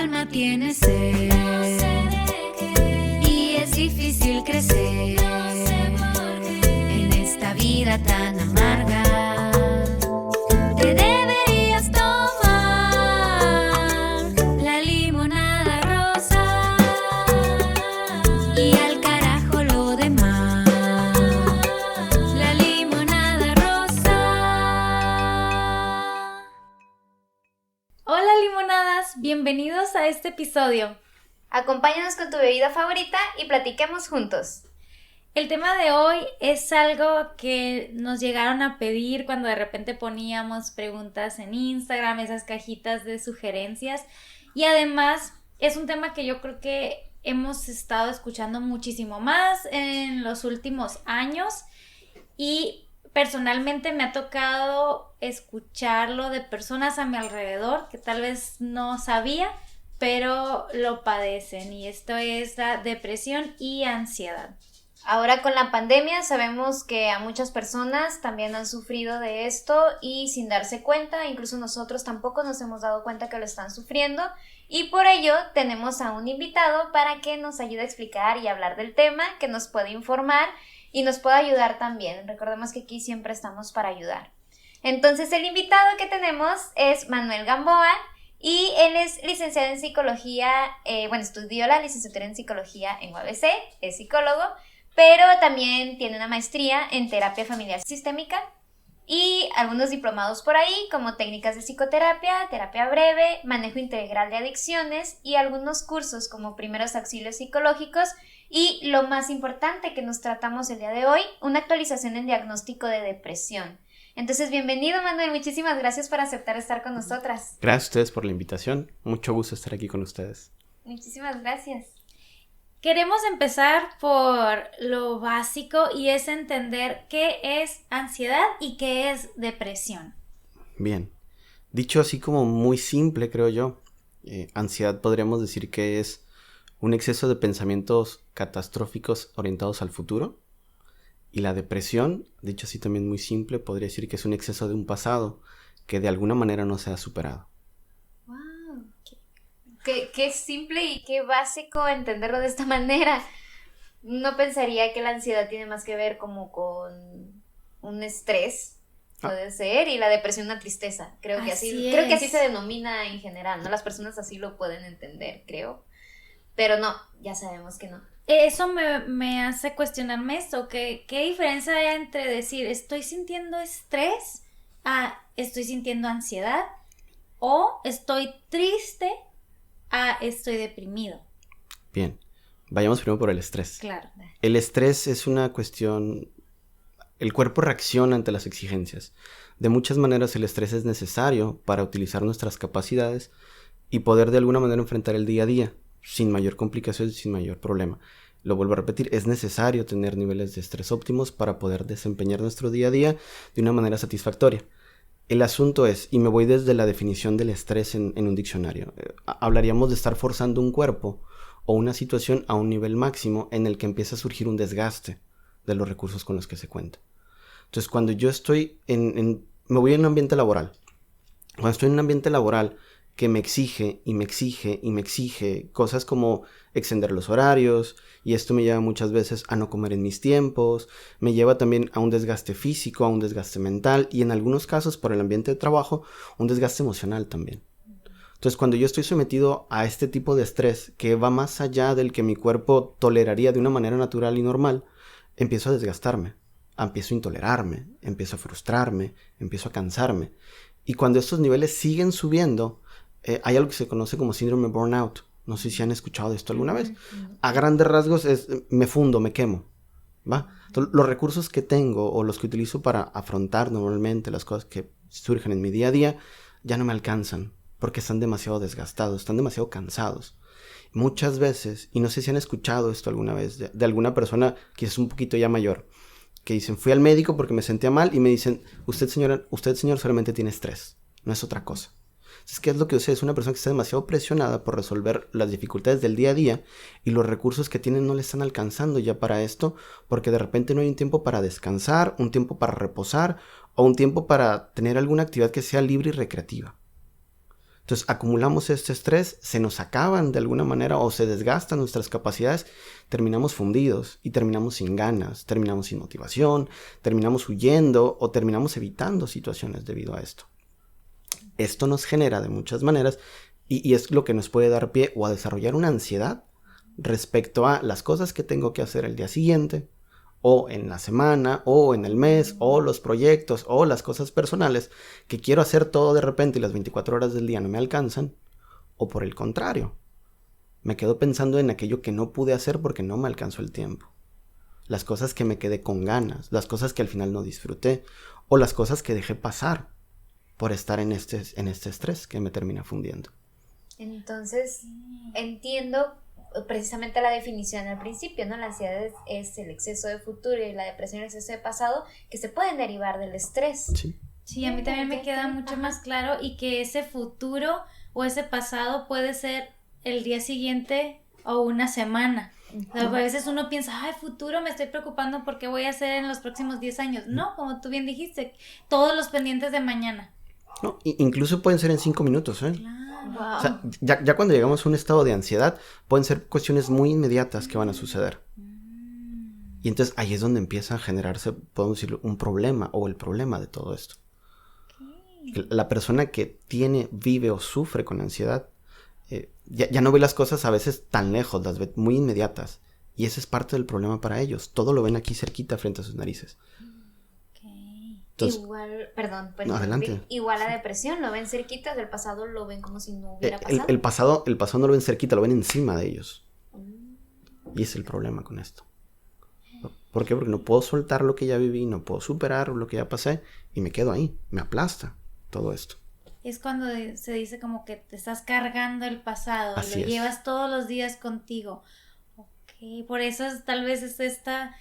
alma tiene sed, no sé de qué, y es difícil crecer, no sé por qué, en esta vida tan amarga. Te deberías tomar la limonada rosa y al carajo lo demás. La limonada rosa. Hola limonadas, bienvenidos a este episodio. Acompáñanos con tu bebida favorita y platiquemos juntos. El tema de hoy es algo que nos llegaron a pedir cuando de repente poníamos preguntas en Instagram, esas cajitas de sugerencias, y además es un tema que yo creo que hemos estado escuchando muchísimo más en los últimos años y personalmente me ha tocado escucharlo de personas a mi alrededor que tal vez no sabía, pero lo padecen, y esto es la depresión y ansiedad. Ahora con la pandemia sabemos que a muchas personas también han sufrido de esto y sin darse cuenta, incluso nosotros tampoco nos hemos dado cuenta que lo están sufriendo, y por ello tenemos a un invitado para que nos ayude a explicar y hablar del tema, que nos puede informar y nos puede ayudar también. Recordemos que aquí siempre estamos para ayudar. Entonces el invitado que tenemos es Manuel Gamboa y él es licenciado en psicología, estudió la licenciatura en psicología en UABC, es psicólogo, pero también tiene una maestría en terapia familiar sistémica y algunos diplomados por ahí como técnicas de psicoterapia, terapia breve, manejo integral de adicciones y algunos cursos como primeros auxilios psicológicos y lo más importante que nos tratamos el día de hoy, una actualización en diagnóstico de depresión. Entonces, bienvenido Manuel, muchísimas gracias por aceptar estar con nosotras. Gracias a ustedes por la invitación, mucho gusto estar aquí con ustedes. Muchísimas gracias. Queremos empezar por lo básico y es entender qué es ansiedad y qué es depresión. Bien, dicho así como muy simple creo yo, ansiedad podríamos decir que es un exceso de pensamientos catastróficos orientados al futuro, y la depresión, dicho así también muy simple, podría decir que es un exceso de un pasado que de alguna manera no se ha superado. ¡Wow! Qué simple y qué básico entenderlo de esta manera. No pensaría que la ansiedad tiene más que ver como con un estrés, puede ser, y la depresión una tristeza. Creo que así se denomina en general, ¿no? Las personas así lo pueden entender, creo. Pero no, ya sabemos que no. Eso me hace cuestionarme esto, ¿qué diferencia hay entre decir estoy sintiendo estrés a estoy sintiendo ansiedad o estoy triste a estoy deprimido? Bien, vayamos primero por el estrés. Claro. El estrés es una cuestión, el cuerpo reacciona ante las exigencias. De muchas maneras el estrés es necesario para utilizar nuestras capacidades y poder de alguna manera enfrentar el día a día, sin mayor complicación, sin mayor problema. Lo vuelvo a repetir, es necesario tener niveles de estrés óptimos para poder desempeñar nuestro día a día de una manera satisfactoria. El asunto es, y me voy desde la definición del estrés en un diccionario, hablaríamos de estar forzando un cuerpo o una situación a un nivel máximo en el que empieza a surgir un desgaste de los recursos con los que se cuenta. Entonces, cuando yo estoy me voy en un ambiente laboral, cuando estoy en un ambiente laboral que me exige y me exige y me exige cosas como extender los horarios, y esto me lleva muchas veces a no comer en mis tiempos, me lleva también a un desgaste físico, a un desgaste mental y en algunos casos por el ambiente de trabajo, un desgaste emocional también. Entonces cuando yo estoy sometido a este tipo de estrés que va más allá del que mi cuerpo toleraría de una manera natural y normal, empiezo a desgastarme, empiezo a intolerarme, empiezo a frustrarme, empiezo a cansarme. Y cuando estos niveles siguen subiendo, hay algo que se conoce como síndrome burnout. No sé si han escuchado de esto alguna vez. A grandes rasgos es me fundo, me quemo, ¿va? Entonces, los recursos que tengo o los que utilizo para afrontar normalmente las cosas que surgen en mi día a día ya no me alcanzan porque están demasiado desgastados, están demasiado cansados. Muchas veces, y no sé si han escuchado esto alguna vez de alguna persona quizás un poquito ya mayor, que dicen, fui al médico porque me sentía mal y me dicen, usted señor solamente tiene estrés, no es otra cosa. Entonces, ¿qué es lo que sucede? Es una persona que está demasiado presionada por resolver las dificultades del día a día y los recursos que tienen no le están alcanzando ya para esto, porque de repente no hay un tiempo para descansar, un tiempo para reposar o un tiempo para tener alguna actividad que sea libre y recreativa. Entonces acumulamos este estrés, se nos acaban de alguna manera o se desgastan nuestras capacidades, terminamos fundidos y terminamos sin ganas, terminamos sin motivación, terminamos huyendo o terminamos evitando situaciones debido a esto. Esto nos genera de muchas maneras y es lo que nos puede dar pie o a desarrollar una ansiedad respecto a las cosas que tengo que hacer el día siguiente, o en la semana, o en el mes, o los proyectos, o las cosas personales, que quiero hacer todo de repente y las 24 horas del día no me alcanzan, o por el contrario, me quedo pensando en aquello que no pude hacer porque no me alcanzó el tiempo. Las cosas que me quedé con ganas, las cosas que al final no disfruté, o las cosas que dejé pasar por estar en este estrés que me termina fundiendo. Entonces, entiendo precisamente la definición al principio, ¿no? La ansiedad es el exceso de futuro y la depresión el exceso de pasado que se pueden derivar del estrés. Sí. Sí, a mí también me queda mucho más claro y que ese futuro o ese pasado puede ser el día siguiente o una semana. O sea, a veces uno piensa, ay, futuro, me estoy preocupando por qué voy a hacer en los próximos 10 años. No, como tú bien dijiste, todos los pendientes de mañana. No, incluso pueden ser en 5 minutos, ¿eh? Claro. Wow. O sea, ya cuando llegamos a un estado de ansiedad, pueden ser cuestiones muy inmediatas que van a suceder. Y entonces ahí es donde empieza a generarse, podemos decirlo, un problema o el problema de todo esto. La persona que vive o sufre con ansiedad, ya no ve las cosas a veces tan lejos, las ve muy inmediatas. Y ese es parte del problema para ellos. Todo lo ven aquí cerquita frente a sus narices. Entonces, Igual, perdón, no, adelante. Igual la depresión, lo ven cerquita, del pasado lo ven como si no hubiera pasado. El pasado no lo ven cerquita, lo ven encima de ellos. Y es el problema con esto. ¿Por qué? Porque no puedo soltar lo que ya viví, no puedo superar lo que ya pasé y me quedo ahí, me aplasta todo esto. Es cuando se dice como que te estás cargando el pasado, Así lo es. llevas todos los días contigo. Ok, por eso tal vez es esta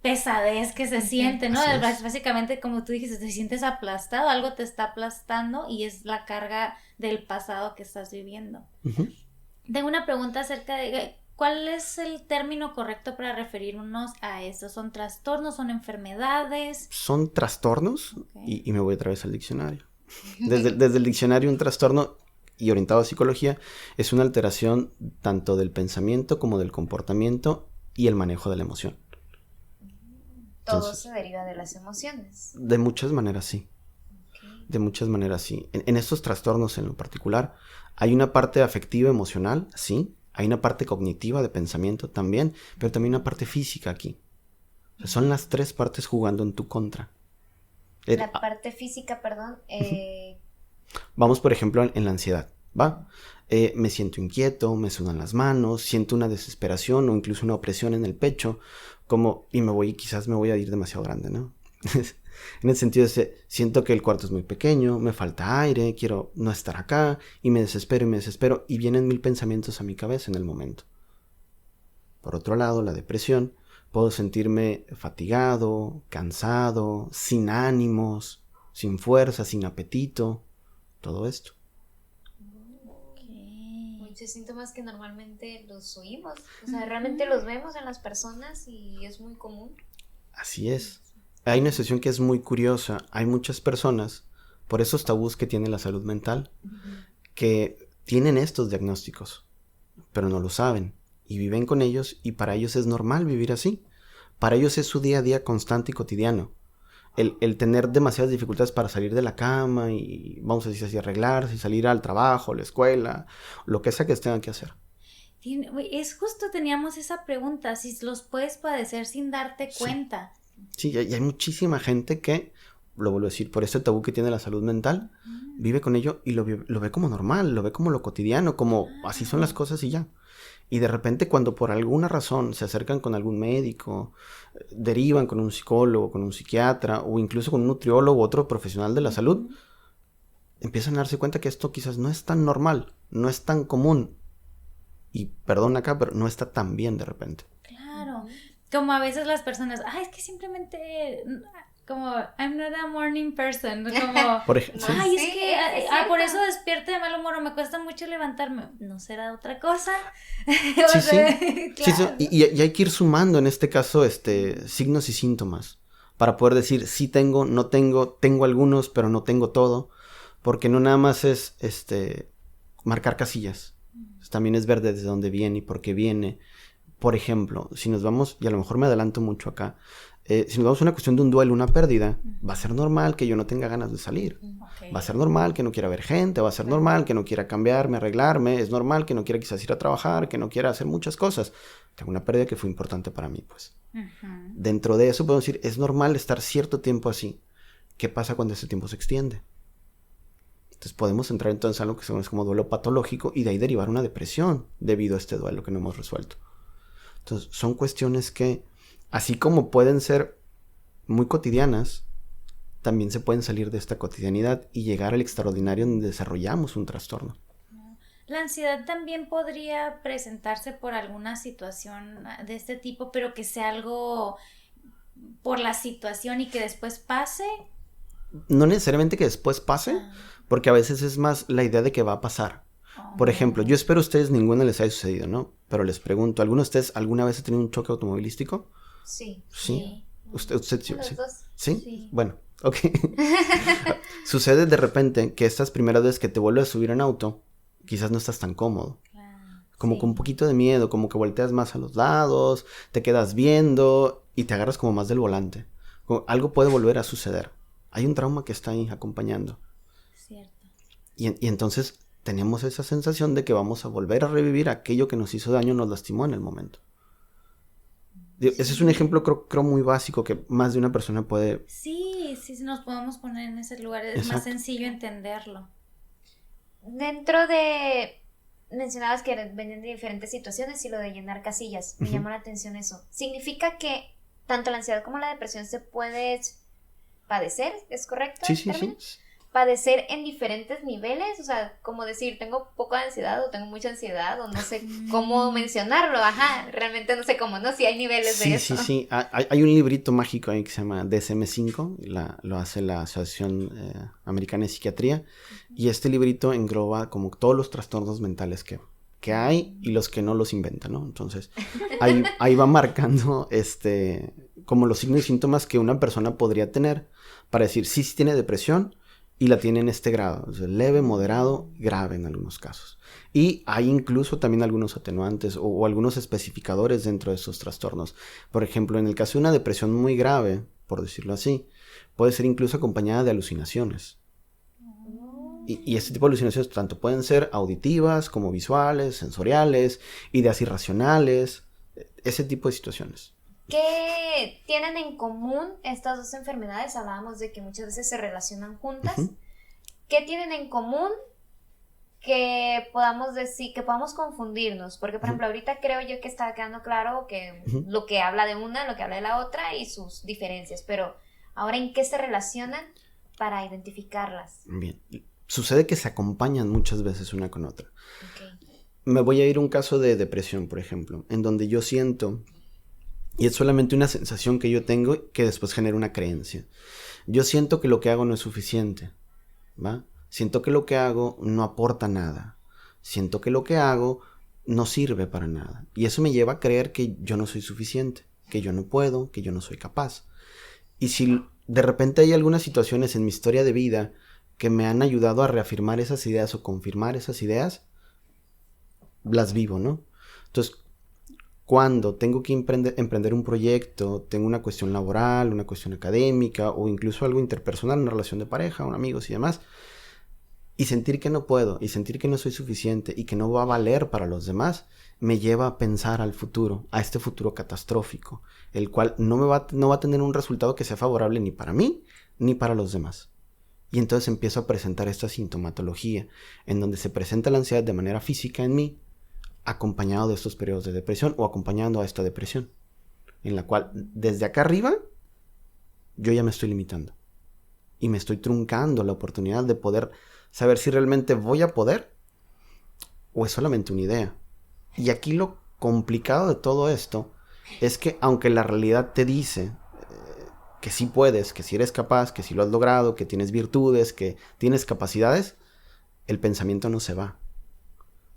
pesadez que se siente, ¿no? Así es. Básicamente, como tú dijiste, te sientes aplastado, algo te está aplastando y es la carga del pasado que estás viviendo. Uh-huh. Tengo una pregunta acerca de ¿cuál es el término correcto para referirnos a esto? ¿Son trastornos? ¿Son enfermedades? Son trastornos, Okay. y me voy otra vez al diccionario. Desde el diccionario, un trastorno y orientado a psicología es una alteración tanto del pensamiento como del comportamiento y el manejo de la emoción. Todo Entonces, se deriva de las emociones. de muchas maneras sí. Okay. De muchas maneras sí. En estos trastornos en lo particular hay una parte afectiva emocional, sí. Hay una parte cognitiva de pensamiento también, pero también una parte física aquí. O sea, son las tres partes jugando en tu contra. La parte física, perdón. Vamos, por ejemplo, en la ansiedad, ¿va? Me siento inquieto, me sudan las manos, siento una desesperación o incluso una opresión en el pecho, quizás me voy a ir demasiado grande, ¿no? En el sentido de siento que el cuarto es muy pequeño, me falta aire, quiero no estar acá, y me desespero, y vienen 1000 pensamientos a mi cabeza en el momento. Por otro lado, la depresión, puedo sentirme fatigado, cansado, sin ánimos, sin fuerza, sin apetito, todo esto. Muchos síntomas que normalmente los oímos. O sea, realmente los vemos en las personas y es muy común. Así es. Hay una situación que es muy curiosa. Hay muchas personas, por esos tabús que tiene la salud mental, que tienen estos diagnósticos, pero no lo saben. Y viven con ellos y para ellos es normal vivir así. Para ellos es su día a día constante y cotidiano. El tener demasiadas dificultades para salir de la cama y, vamos a decir así, arreglarse y salir al trabajo, a la escuela, lo que sea que tengan que hacer. Es justo, teníamos esa pregunta, si los puedes padecer sin darte cuenta. Sí, y hay muchísima gente que, lo vuelvo a decir, por este tabú que tiene la salud mental, vive con ello y lo ve como normal, lo ve como lo cotidiano, como así son las cosas y ya. Y de repente cuando por alguna razón se acercan con algún médico, derivan con un psicólogo, con un psiquiatra o incluso con un nutriólogo u otro profesional de la salud, empiezan a darse cuenta que esto quizás no es tan normal, no es tan común. Y perdón acá, pero no está tan bien de repente. Claro, como a veces las personas, es que simplemente, como, I'm not a morning person, como, Por ejemplo, es Sí, que, es cierto. por eso despierto de mal humor o me cuesta mucho levantarme, ¿no será otra cosa? Sí, sí. Sí, Claro. y hay que ir sumando en este caso signos y síntomas para poder decir sí tengo, no tengo, tengo algunos, pero no tengo todo. Porque no nada más es marcar casillas. También es ver desde dónde viene y por qué viene. Por ejemplo, si nos vamos, y a lo mejor me adelanto mucho acá, si nos vamos a una cuestión de un duelo, una pérdida, va a ser normal que yo no tenga ganas de salir. Okay. Va a ser normal que no quiera ver gente, va a ser normal que no quiera cambiarme, arreglarme, es normal que no quiera quizás ir a trabajar, que no quiera hacer muchas cosas. Tengo una pérdida que fue importante para mí, pues. Dentro de eso podemos decir, es normal estar cierto tiempo así. ¿Qué pasa cuando ese tiempo se extiende? Entonces podemos entrar entonces a algo que se conoce como duelo patológico y de ahí derivar una depresión debido a este duelo que no hemos resuelto. Entonces son cuestiones que, así como pueden ser muy cotidianas, también se pueden salir de esta cotidianidad y llegar al extraordinario donde desarrollamos un trastorno. La ansiedad también podría presentarse por alguna situación de este tipo, pero que sea algo por la situación y que después pase. No necesariamente que después pase, porque a veces es más la idea de que va a pasar. Por ejemplo, yo espero a ustedes ninguno les haya sucedido, ¿no? Pero les pregunto, ¿alguno de ustedes alguna vez ha tenido un choque automovilístico? Sí. ¿Sí? ¿Usted sí? Los dos. ¿Sí? Sí. Bueno, ok. Sucede de repente que estas primeras veces que te vuelves a subir en auto, quizás no estás tan cómodo. Como con un poquito de miedo, como que volteas más a los lados, te quedas viendo y te agarras como más del volante. Algo puede volver a suceder. Hay un trauma que está ahí acompañando. Cierto. Y entonces tenemos esa sensación de que vamos a volver a revivir aquello que nos hizo daño, nos lastimó en el momento. Ese es un ejemplo creo muy básico que más de una persona puede... Sí, nos podemos poner en ese lugar. Es Exacto. más sencillo entenderlo. Dentro de... Mencionabas que venían de diferentes situaciones y lo de llenar casillas. Me llamó la atención eso. ¿Significa que tanto la ansiedad como la depresión se puede padecer? ¿Es correcto? Sí. Padecer en diferentes niveles, o sea, como decir, tengo poca ansiedad o tengo mucha ansiedad o no sé cómo mencionarlo, realmente no sé cómo, ¿no? Si hay niveles de eso. Sí, hay un librito mágico ahí que se llama DSM-5, lo hace la Asociación Americana de Psiquiatría, y este librito engloba como todos los trastornos mentales que hay y los que no los inventan, ¿no? Entonces, ahí va marcando como los signos y síntomas que una persona podría tener para decir, sí tiene depresión, y la tiene en este grado, o sea, leve, moderado, grave en algunos casos. Y hay incluso también algunos atenuantes o algunos especificadores dentro de esos trastornos. Por ejemplo, en el caso de una depresión muy grave, por decirlo así, puede ser incluso acompañada de alucinaciones. Y este tipo de alucinaciones tanto pueden ser auditivas como visuales, sensoriales, ideas irracionales, ese tipo de situaciones. ¿Qué tienen en común estas dos enfermedades? Hablábamos de que muchas veces se relacionan juntas. ¿Qué tienen en común que podamos decir, que podamos confundirnos? Porque, por ejemplo, ahorita creo yo que está quedando claro que lo que habla de una, lo que habla de la otra y sus diferencias. Pero, ¿ahora en qué se relacionan para identificarlas? Bien. Sucede que se acompañan muchas veces una con otra. Okay. Me voy a ir a un caso de depresión, por ejemplo, en donde yo siento... Y es solamente una sensación que yo tengo que después genera una creencia. Yo siento que lo que hago no es suficiente, ¿va? Siento que lo que hago no aporta nada. Siento que lo que hago no sirve para nada. Y eso me lleva a creer que yo no soy suficiente, que yo no puedo, que yo no soy capaz. Y si de repente hay algunas situaciones en mi historia de vida que me han ayudado a reafirmar esas ideas o confirmar esas ideas, las vivo, ¿no? Entonces, cuando tengo que emprender un proyecto, tengo una cuestión laboral, una cuestión académica o incluso algo interpersonal, una relación de pareja, con amigos y demás, y sentir que no puedo, y sentir que no soy suficiente y que no va a valer para los demás, me lleva a pensar al futuro, a este futuro catastrófico, el cual no va a tener un resultado que sea favorable ni para mí ni para los demás. Y entonces empiezo a presentar esta sintomatología, en donde se presenta la ansiedad de manera física en mí, acompañado de estos periodos de depresión o acompañando a esta depresión, en la cual desde acá arriba yo ya me estoy limitando y me estoy truncando la oportunidad de poder saber si realmente voy a poder o es solamente una idea. Y aquí lo complicado de todo esto es que aunque la realidad te dice que sí puedes, que sí eres capaz, que sí lo has logrado, que tienes virtudes, que tienes capacidades, el pensamiento no se va.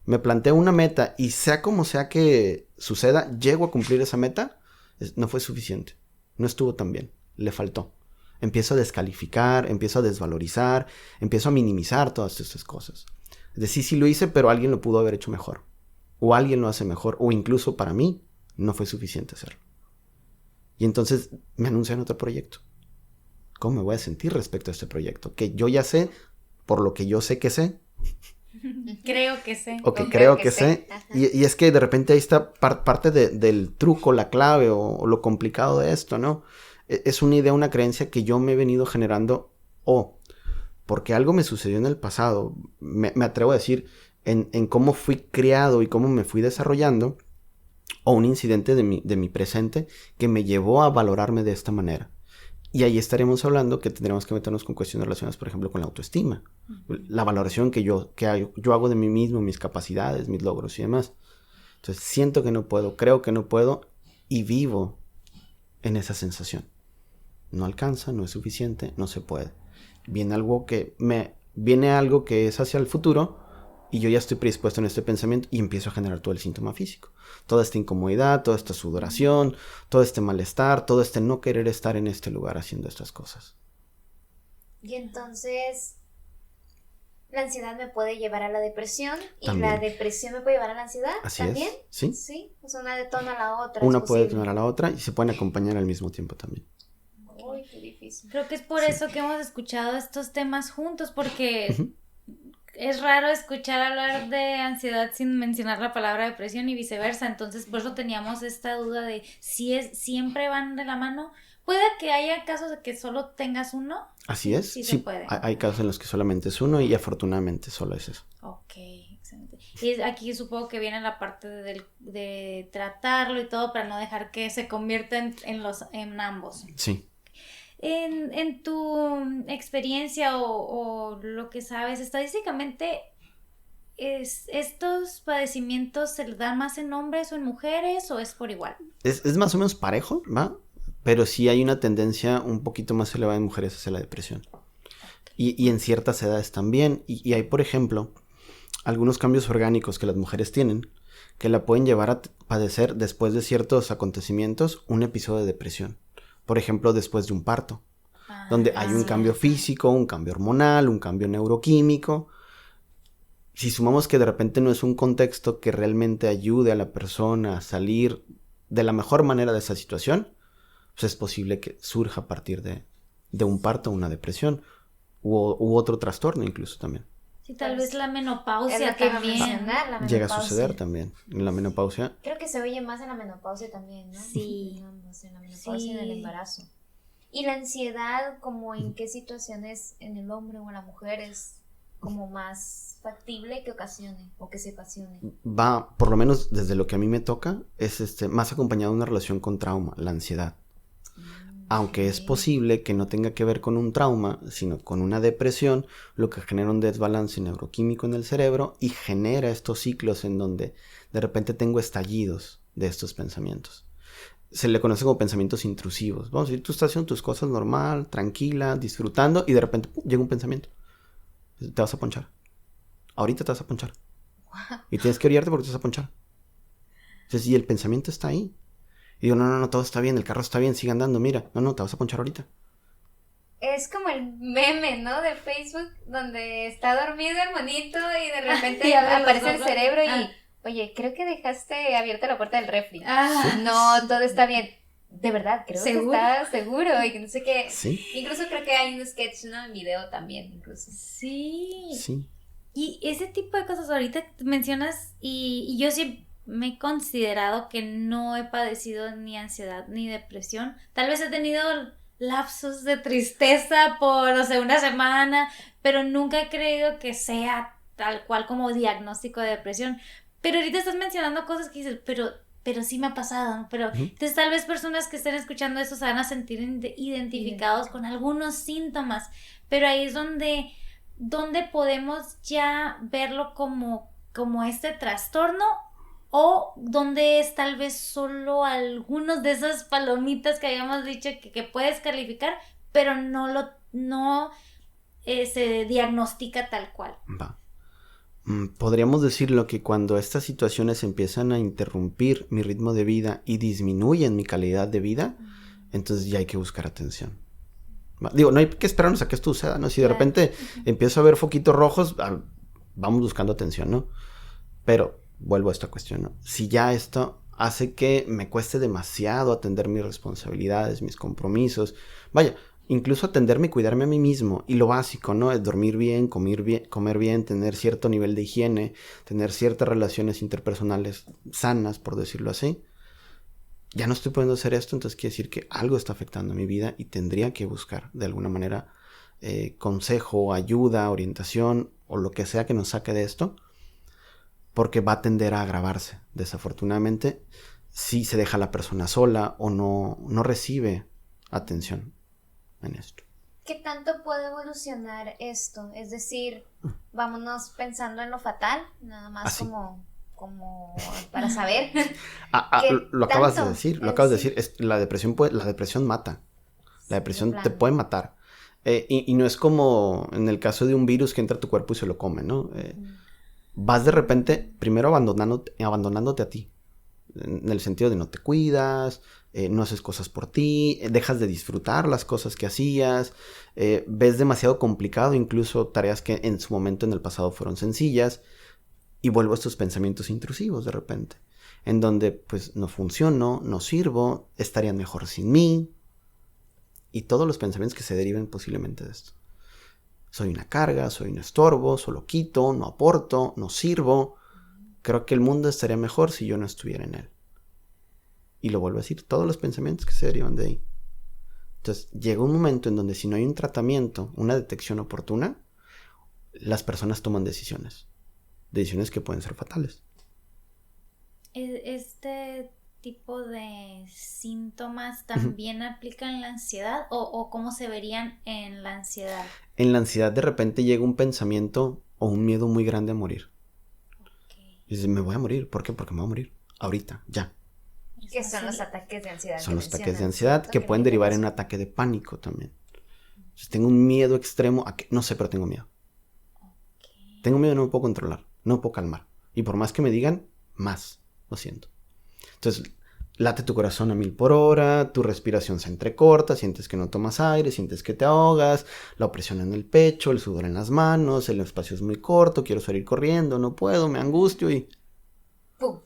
Me planteo una meta y sea como sea que suceda, llego a cumplir esa meta, no fue suficiente. No estuvo tan bien, le faltó. Empiezo a descalificar, empiezo a desvalorizar, empiezo a minimizar todas estas cosas. Es decir, sí lo hice, pero alguien lo pudo haber hecho mejor. O alguien lo hace mejor. O incluso para mí no fue suficiente hacerlo. Y entonces me anuncian otro proyecto. ¿Cómo me voy a sentir respecto a este proyecto? Que yo ya sé, por lo que yo sé que sé. Creo que sé. O que creo que sé. Y es que de repente ahí está parte del truco, la clave o lo complicado de esto, ¿no? Es una idea, una creencia que yo me he venido generando porque algo me sucedió en el pasado. Me atrevo a decir en cómo fui criado y cómo me fui desarrollando, o un incidente de mi presente que me llevó a valorarme de esta manera. Y ahí estaremos hablando que tendremos que meternos con cuestiones relacionadas, por ejemplo, con la autoestima. La valoración que yo hago de mí mismo, mis capacidades, mis logros y demás. Entonces siento que no puedo, creo que no puedo y vivo en esa sensación. No alcanza, no es suficiente, no se puede. Viene algo que es hacia el futuro y yo ya estoy predispuesto en este pensamiento y empiezo a generar todo el síntoma físico. Toda esta incomodidad, toda esta sudoración, todo este malestar, todo este no querer estar en este lugar haciendo estas cosas. Y entonces, la ansiedad me puede llevar a la depresión y También. la depresión me puede llevar a la ansiedad. Así ¿También? es, sí. Sí, o sea, una detona a la otra. Una es puede posible. detonar a la otra y se pueden acompañar al mismo tiempo también. Uy, qué difícil. Creo que es por eso que hemos escuchado estos temas juntos, porque Ujú. es raro escuchar hablar de ansiedad sin mencionar la palabra depresión y viceversa. Entonces, por eso teníamos esta duda de si siempre van de la mano. Puede que haya casos de que solo tengas uno. Así es. Sí se puede. Hay casos en los que solamente es uno y afortunadamente solo es eso. Ok, excelente. Y aquí supongo que viene la parte de tratarlo y todo para no dejar que se convierta en ambos. Sí. En tu experiencia o lo que sabes, estadísticamente, ¿estos padecimientos se les dan más en hombres o en mujeres o es por igual? Es más o menos parejo, ¿va? Pero sí hay una tendencia un poquito más elevada en mujeres hacia la depresión. Y en ciertas edades también. Y hay, por ejemplo, algunos cambios orgánicos que las mujeres tienen que la pueden llevar a padecer después de ciertos acontecimientos un episodio de depresión. Por ejemplo, después de un parto, donde hay un cambio físico, un cambio hormonal, un cambio neuroquímico. Si sumamos que de repente no es un contexto que realmente ayude a la persona a salir de la mejor manera de esa situación, pues es posible que surja a partir de un parto una depresión u otro trastorno incluso también. Sí, tal vez la Es menopausia lo que iba a también. mencionar, la Llega a menopausia. suceder también en la menopausia. Creo que se oye más en la menopausia también, ¿no? Sí. En ambos, en la menopausia y en el Sí. embarazo. Y la ansiedad, como en qué situaciones en el hombre o en la mujer es como más factible que ocasione o que se ocasione. Va, por lo menos desde lo que a mí me toca, es más acompañado de una relación con trauma, la ansiedad. Aunque es posible que no tenga que ver con un trauma, sino con una depresión, lo que genera un desbalance neuroquímico en el cerebro y genera estos ciclos en donde de repente tengo estallidos de estos pensamientos. Se le conoce como pensamientos intrusivos. Vamos a decir, tú estás haciendo tus cosas normal, tranquila, disfrutando y de repente llega un pensamiento. Te vas a ponchar. Ahorita te vas a ponchar. Y tienes que oriarte porque te vas a ponchar. Entonces, y el pensamiento está ahí. Y digo, no, todo está bien, el carro está bien, sigue andando, mira. No, te vas a ponchar ahorita. Es como el meme, ¿no? De Facebook, donde está dormido el monito y de repente Y abre los aparece el ojos. cerebro y, Ah. oye, creo que dejaste abierta la puerta del refri. Ah, No, todo está bien. De verdad, creo ¿Seguro? que está seguro y que no sé qué. Sí, Incluso creo que hay un sketch, ¿no? En video también, incluso. sí. sí. Y ese tipo de cosas ahorita que mencionas y yo sí me he considerado que no he padecido ni ansiedad ni depresión. Tal vez he tenido lapsos de tristeza por, no sé, una semana, pero nunca he creído que sea tal cual como diagnóstico de depresión. Pero ahorita estás mencionando cosas que dices, pero sí me ha pasado, ¿no? Pero entonces tal vez personas que estén escuchando esto se van a sentir identificados con algunos síntomas, pero ahí es donde podemos ya verlo como este trastorno o donde es tal vez solo algunos de esas palomitas que habíamos dicho que puedes calificar, pero no se diagnostica tal cual. Va. Podríamos decirlo que cuando estas situaciones empiezan a interrumpir mi ritmo de vida y disminuyen mi calidad de vida, entonces ya hay que buscar atención. Digo, no hay que esperarnos a que esto suceda, ¿no? Si de repente empiezo a ver foquitos rojos, vamos buscando atención, ¿no? Pero vuelvo a esta cuestión, ¿no? Si ya esto hace que me cueste demasiado atender mis responsabilidades, mis compromisos, vaya, incluso atenderme y cuidarme a mí mismo, y lo básico, ¿no? Es dormir bien, comer bien, tener cierto nivel de higiene, tener ciertas relaciones interpersonales sanas, por decirlo así. Ya no estoy pudiendo hacer esto, entonces quiere decir que algo está afectando mi vida y tendría que buscar de alguna manera consejo, ayuda, orientación o lo que sea que nos saque de esto, porque va a tender a agravarse, desafortunadamente, si se deja a la persona sola o no recibe atención en esto. ¿Qué tanto puede evolucionar esto? Es decir, vámonos pensando en lo fatal, nada más como para saber. Lo acabas de decir, la depresión mata. La depresión te puede matar. Y no es como en el caso de un virus que entra a tu cuerpo y se lo come, ¿no? Vas de repente, primero abandonándote a ti. En el sentido de no te cuidas, no haces cosas por ti, dejas de disfrutar las cosas que hacías, ves demasiado complicado incluso tareas que en su momento en el pasado fueron sencillas, y vuelvo a estos pensamientos intrusivos de repente, en donde pues no funciono, no sirvo, estarían mejor sin mí, y todos los pensamientos que se deriven posiblemente de esto. Soy una carga, soy un estorbo, solo quito, no aporto, no sirvo. Creo que el mundo estaría mejor si yo no estuviera en él. Y lo vuelvo a decir, todos los pensamientos que se derivan de ahí. Entonces, llega un momento en donde si no hay un tratamiento, una detección oportuna, las personas toman decisiones. Decisiones que pueden ser fatales. ¿Este tipo de síntomas también aplican en la ansiedad o cómo se verían en la ansiedad? En la ansiedad de repente llega un pensamiento o un miedo muy grande a morir. Y dices, me voy a morir. ¿Por qué? Porque me voy a morir. Ahorita, ya. ¿Qué son los ataques de ansiedad? Son los ataques de ansiedad que pueden derivar en un ataque de pánico también. Entonces, tengo un miedo extremo a que, no sé, pero tengo miedo. Tengo miedo y no me puedo controlar, no me puedo calmar. Y por más que me digan, más lo siento. Entonces, late tu corazón a 1000 por hora, tu respiración se entrecorta, sientes que no tomas aire, sientes que te ahogas, la opresión en el pecho, el sudor en las manos, el espacio es muy corto, quiero salir corriendo, no puedo, me angustio y... ¡pum!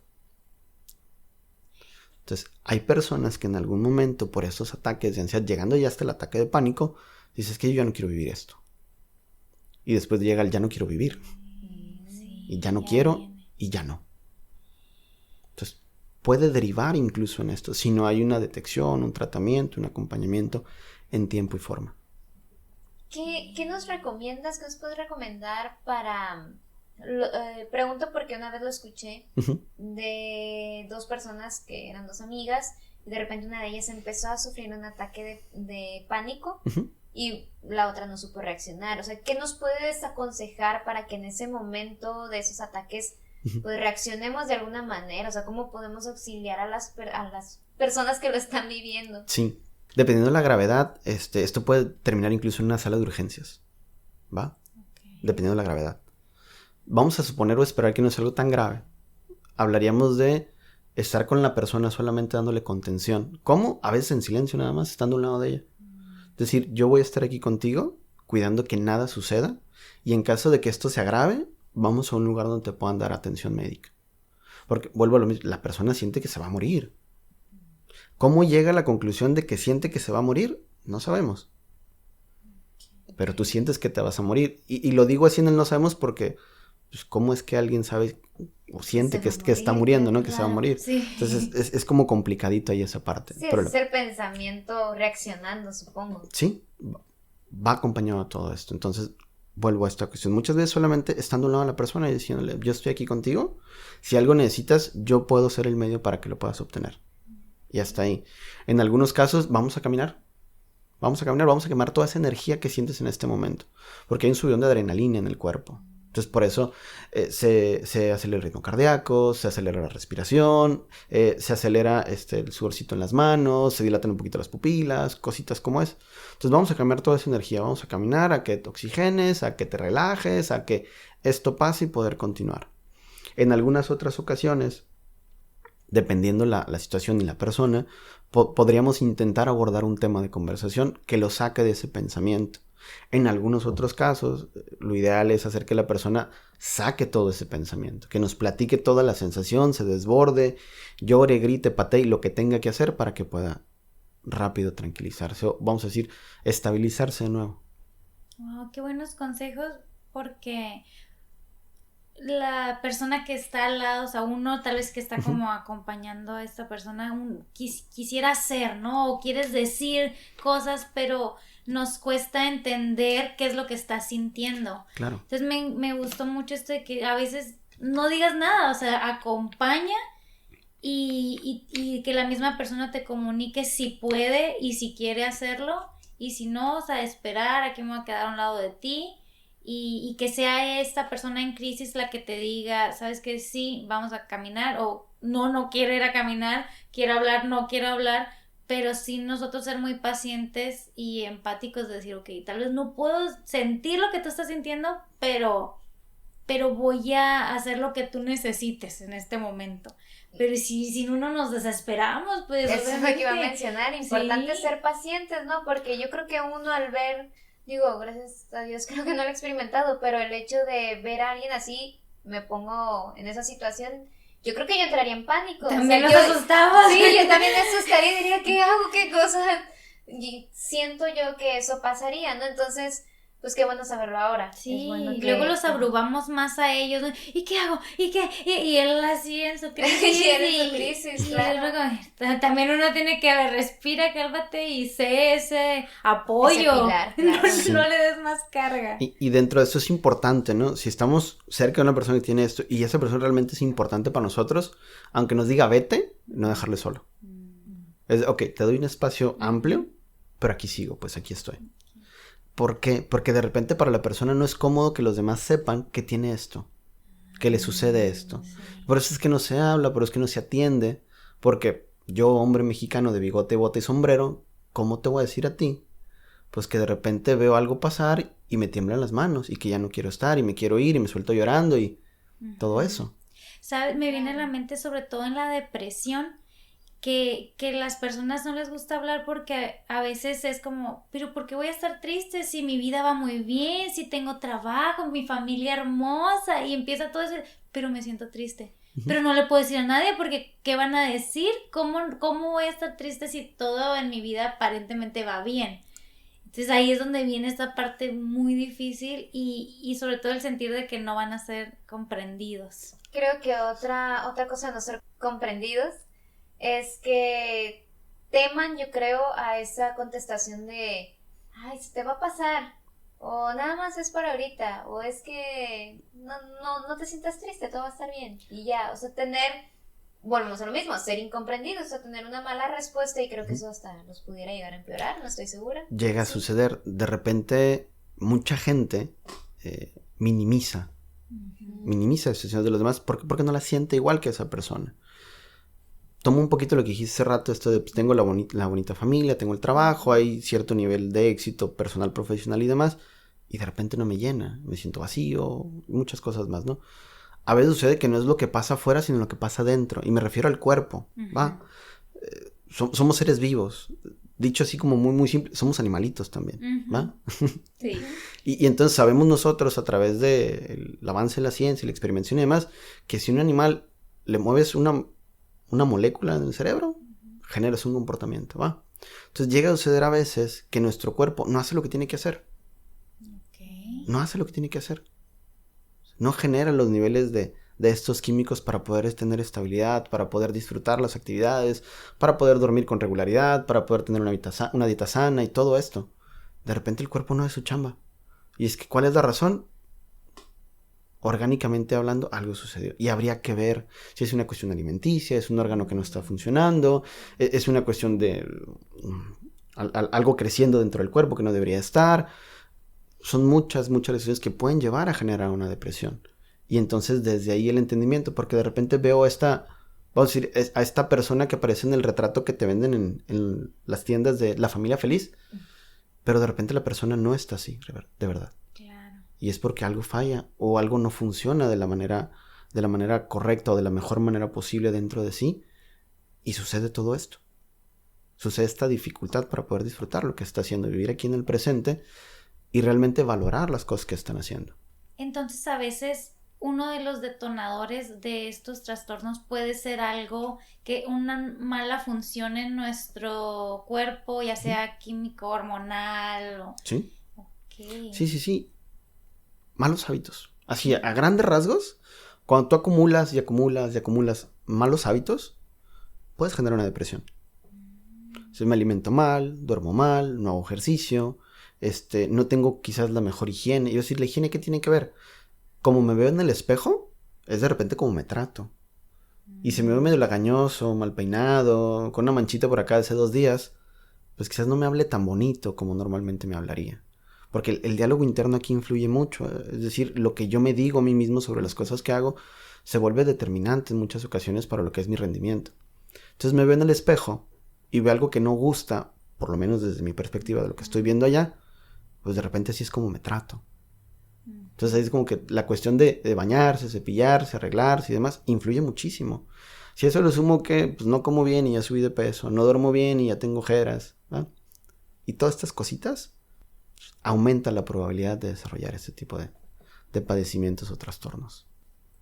Entonces, hay personas que en algún momento por estos ataques de ansiedad, llegando ya hasta el ataque de pánico, dices que yo ya no quiero vivir esto. Y después llega el ya no quiero vivir. Y ya no quiero y ya no. Entonces, puede derivar incluso en esto, si no hay una detección, un tratamiento, un acompañamiento en tiempo y forma. ¿Qué nos recomiendas? ¿Qué nos puedes recomendar para... pregunto porque una vez lo escuché de dos personas que eran dos amigas y de repente una de ellas empezó a sufrir un ataque de pánico y la otra no supo reaccionar. O sea, ¿qué nos puedes aconsejar para que en ese momento de esos ataques pues reaccionemos de alguna manera? O sea, ¿cómo podemos auxiliar a las personas que lo están viviendo? Sí, dependiendo de la gravedad, esto puede terminar incluso en una sala de urgencias, ¿va? Dependiendo de la gravedad. Vamos a suponer o esperar que no es algo tan grave. Hablaríamos de estar con la persona solamente dándole contención. ¿Cómo? A veces en silencio nada más, estando a un lado de ella. Es decir, yo voy a estar aquí contigo, cuidando que nada suceda, y en caso de que esto se agrave, vamos a un lugar donde te puedan dar atención médica. Porque, vuelvo a lo mismo, la persona siente que se va a morir. ¿Cómo llega a la conclusión de que siente que se va a morir? No sabemos. Pero tú sientes que te vas a morir. Y lo digo así en el no sabemos porque... pues, ¿cómo es que alguien sabe o siente que está muriendo, ¿no? Que se va a morir. Sí. Entonces es como complicadito ahí esa parte. Sí, Pero es el pensamiento reaccionando, supongo. Sí, va acompañado a todo esto. Entonces vuelvo a esta cuestión. Muchas veces solamente estando a un lado de la persona y diciéndole, yo estoy aquí contigo. Si algo necesitas, yo puedo ser el medio para que lo puedas obtener. Y hasta ahí. En algunos casos, vamos a caminar. Vamos a quemar toda esa energía que sientes en este momento. Porque hay un subidón de adrenalina en el cuerpo. Entonces, por eso se acelera el ritmo cardíaco, se acelera la respiración, se acelera el sudorcito en las manos, se dilatan un poquito las pupilas, cositas como es. Entonces, vamos a cambiar toda esa energía, vamos a caminar a que te oxigenes, a que te relajes, a que esto pase y poder continuar. En algunas otras ocasiones, dependiendo la situación y la persona, podríamos intentar abordar un tema de conversación que lo saque de ese pensamiento. En algunos otros casos, lo ideal es hacer que la persona saque todo ese pensamiento, que nos platique toda la sensación, se desborde, llore, grite, patee, lo que tenga que hacer para que pueda rápido tranquilizarse o, vamos a decir, estabilizarse de nuevo. Wow, qué buenos consejos, porque la persona que está al lado, o sea, uno tal vez que está como acompañando a esta persona, quisiera hacer, ¿no? O quieres decir cosas, pero nos cuesta entender qué es lo que estás sintiendo. Claro. Entonces me gustó mucho esto de que a veces no digas nada, o sea, acompaña y que la misma persona te comunique si puede y si quiere hacerlo, y si no, o sea, esperar a que me voy a quedar a un lado de ti. Y que sea esta persona en crisis la que te diga, ¿sabes qué? Sí, vamos a caminar, o no quiero ir a caminar, quiero hablar, no quiero hablar, pero sí nosotros ser muy pacientes y empáticos de decir, ok, tal vez no puedo sentir lo que tú estás sintiendo, pero voy a hacer lo que tú necesites en este momento. Pero si uno nos desesperamos, pues... Eso es lo que iba a mencionar, importante sí. ser pacientes, ¿no? Porque yo creo que uno al ver... Digo, gracias a Dios creo que no lo he experimentado, pero el hecho de ver a alguien así, me pongo en esa situación, yo creo que yo entraría en pánico. También o sea, nos asustamos. Sí, yo también me asustaría y diría, ¿qué hago? ¿Qué cosa? Y siento yo que eso pasaría, ¿no? Entonces, pues qué bueno saberlo ahora. Sí, es bueno y luego los abrumamos más a ellos, ¿no? ¿Y qué hago? ¿Y qué? Y él así en su crisis. Y él en su crisis, claro. Luego, también uno tiene que, respira, cálmate y sé ese apoyo. Ese pilar, claro. No le des más carga. Y dentro de eso es importante, ¿no? Si estamos cerca de una persona que tiene esto y esa persona realmente es importante para nosotros, aunque nos diga vete, no dejarle solo. Es, ok, te doy un espacio amplio, pero aquí sigo, pues aquí estoy. ¿Por qué? Porque de repente para la persona no es cómodo que los demás sepan que tiene esto, que le sucede esto. Sí. Por eso es que no se habla, por eso es que no se atiende, porque yo, hombre mexicano de bigote, bota y sombrero, ¿cómo te voy a decir a ti? Pues que de repente veo algo pasar y me tiemblan las manos y que ya no quiero estar y me quiero ir y me suelto llorando y todo eso. ¿Sabes? Me viene a la mente sobre todo en la depresión, que las personas no les gusta hablar porque a veces es como, pero ¿por qué voy a estar triste si mi vida va muy bien, si tengo trabajo, mi familia hermosa? Y empieza todo eso, pero me siento triste. Pero no le puedo decir a nadie porque ¿qué van a decir? ¿Cómo voy a estar triste si todo en mi vida aparentemente va bien? Entonces ahí es donde viene esta parte muy difícil y sobre todo el sentir de que no van a ser comprendidos. Creo que otra cosa de no ser comprendidos es que teman, yo creo, a esa contestación de, ay, se te va a pasar, o nada más es para ahorita, o es que no te sientas triste, todo va a estar bien, y ya, o sea, volvemos a lo mismo, ser incomprendidos, o sea, tener una mala respuesta, y creo que eso hasta nos pudiera llegar a empeorar, no estoy segura. Llega a suceder, de repente mucha gente minimiza las situaciones de los demás porque no la siente igual que esa persona. Tomo un poquito lo que dijiste hace rato, esto de pues, tengo la bonita familia, tengo el trabajo, hay cierto nivel de éxito personal, profesional y demás, y de repente no me llena, me siento vacío, muchas cosas más, ¿no? A veces sucede que no es lo que pasa afuera, sino lo que pasa dentro, y me refiero al cuerpo, ¿va? Somos seres vivos, dicho así como muy, muy simple, somos animalitos también, ¿va? Sí. Y entonces sabemos nosotros a través del avance de la ciencia y la experimentación y demás, que si un animal le mueves una molécula en el cerebro, generas un comportamiento, ¿va? Entonces llega a suceder a veces que nuestro cuerpo no hace lo que tiene que hacer. Okay. No hace lo que tiene que hacer. No genera los niveles de estos químicos para poder tener estabilidad, para poder disfrutar las actividades, para poder dormir con regularidad, para poder tener una dieta sana y todo esto. De repente el cuerpo no es su chamba. Y es que, ¿cuál es la razón? Orgánicamente hablando, algo sucedió. Y habría que ver si es una cuestión alimenticia, es un órgano que no está funcionando, es una cuestión de algo creciendo dentro del cuerpo que no debería estar. Son muchas decisiones que pueden llevar a generar una depresión. Y entonces desde ahí el entendimiento, porque de repente veo vamos a decir, a esta persona que aparece en el retrato que te venden en las tiendas de la familia feliz, pero de repente la persona no está así, de verdad. Y es porque algo falla o algo no funciona de la manera correcta o de la mejor manera posible dentro de sí. Y sucede todo esto. Sucede esta dificultad para poder disfrutar lo que está haciendo, vivir aquí en el presente y realmente valorar las cosas que están haciendo. Entonces, a veces uno de los detonadores de estos trastornos puede ser algo que una mala función en nuestro cuerpo, ya sea químico, hormonal o... ¿Sí? Okay. Sí. Malos hábitos. Así, a grandes rasgos, cuando tú acumulas y acumulas y acumulas malos hábitos, puedes generar una depresión. Si me alimento mal, duermo mal, no hago ejercicio, no tengo quizás la mejor higiene. Y yo decir, ¿la higiene qué tiene que ver? Como me veo en el espejo, es de repente como me trato. Y si me veo medio lagañoso, mal peinado, con una manchita por acá de hace 2 días, pues quizás no me hable tan bonito como normalmente me hablaría. Porque el diálogo interno aquí influye mucho. Es decir, lo que yo me digo a mí mismo sobre las cosas que hago se vuelve determinante en muchas ocasiones para lo que es mi rendimiento. Entonces me veo en el espejo y veo algo que no gusta, por lo menos desde mi perspectiva de lo que estoy viendo allá, pues de repente así es como me trato. Entonces ahí es como que la cuestión de bañarse, cepillarse, arreglarse y demás influye muchísimo. Si eso lo sumo que pues no como bien y ya subí de peso, no duermo bien y ya tengo ojeras, ¿no? Y todas estas cositas aumenta la probabilidad de desarrollar este tipo de padecimientos o trastornos.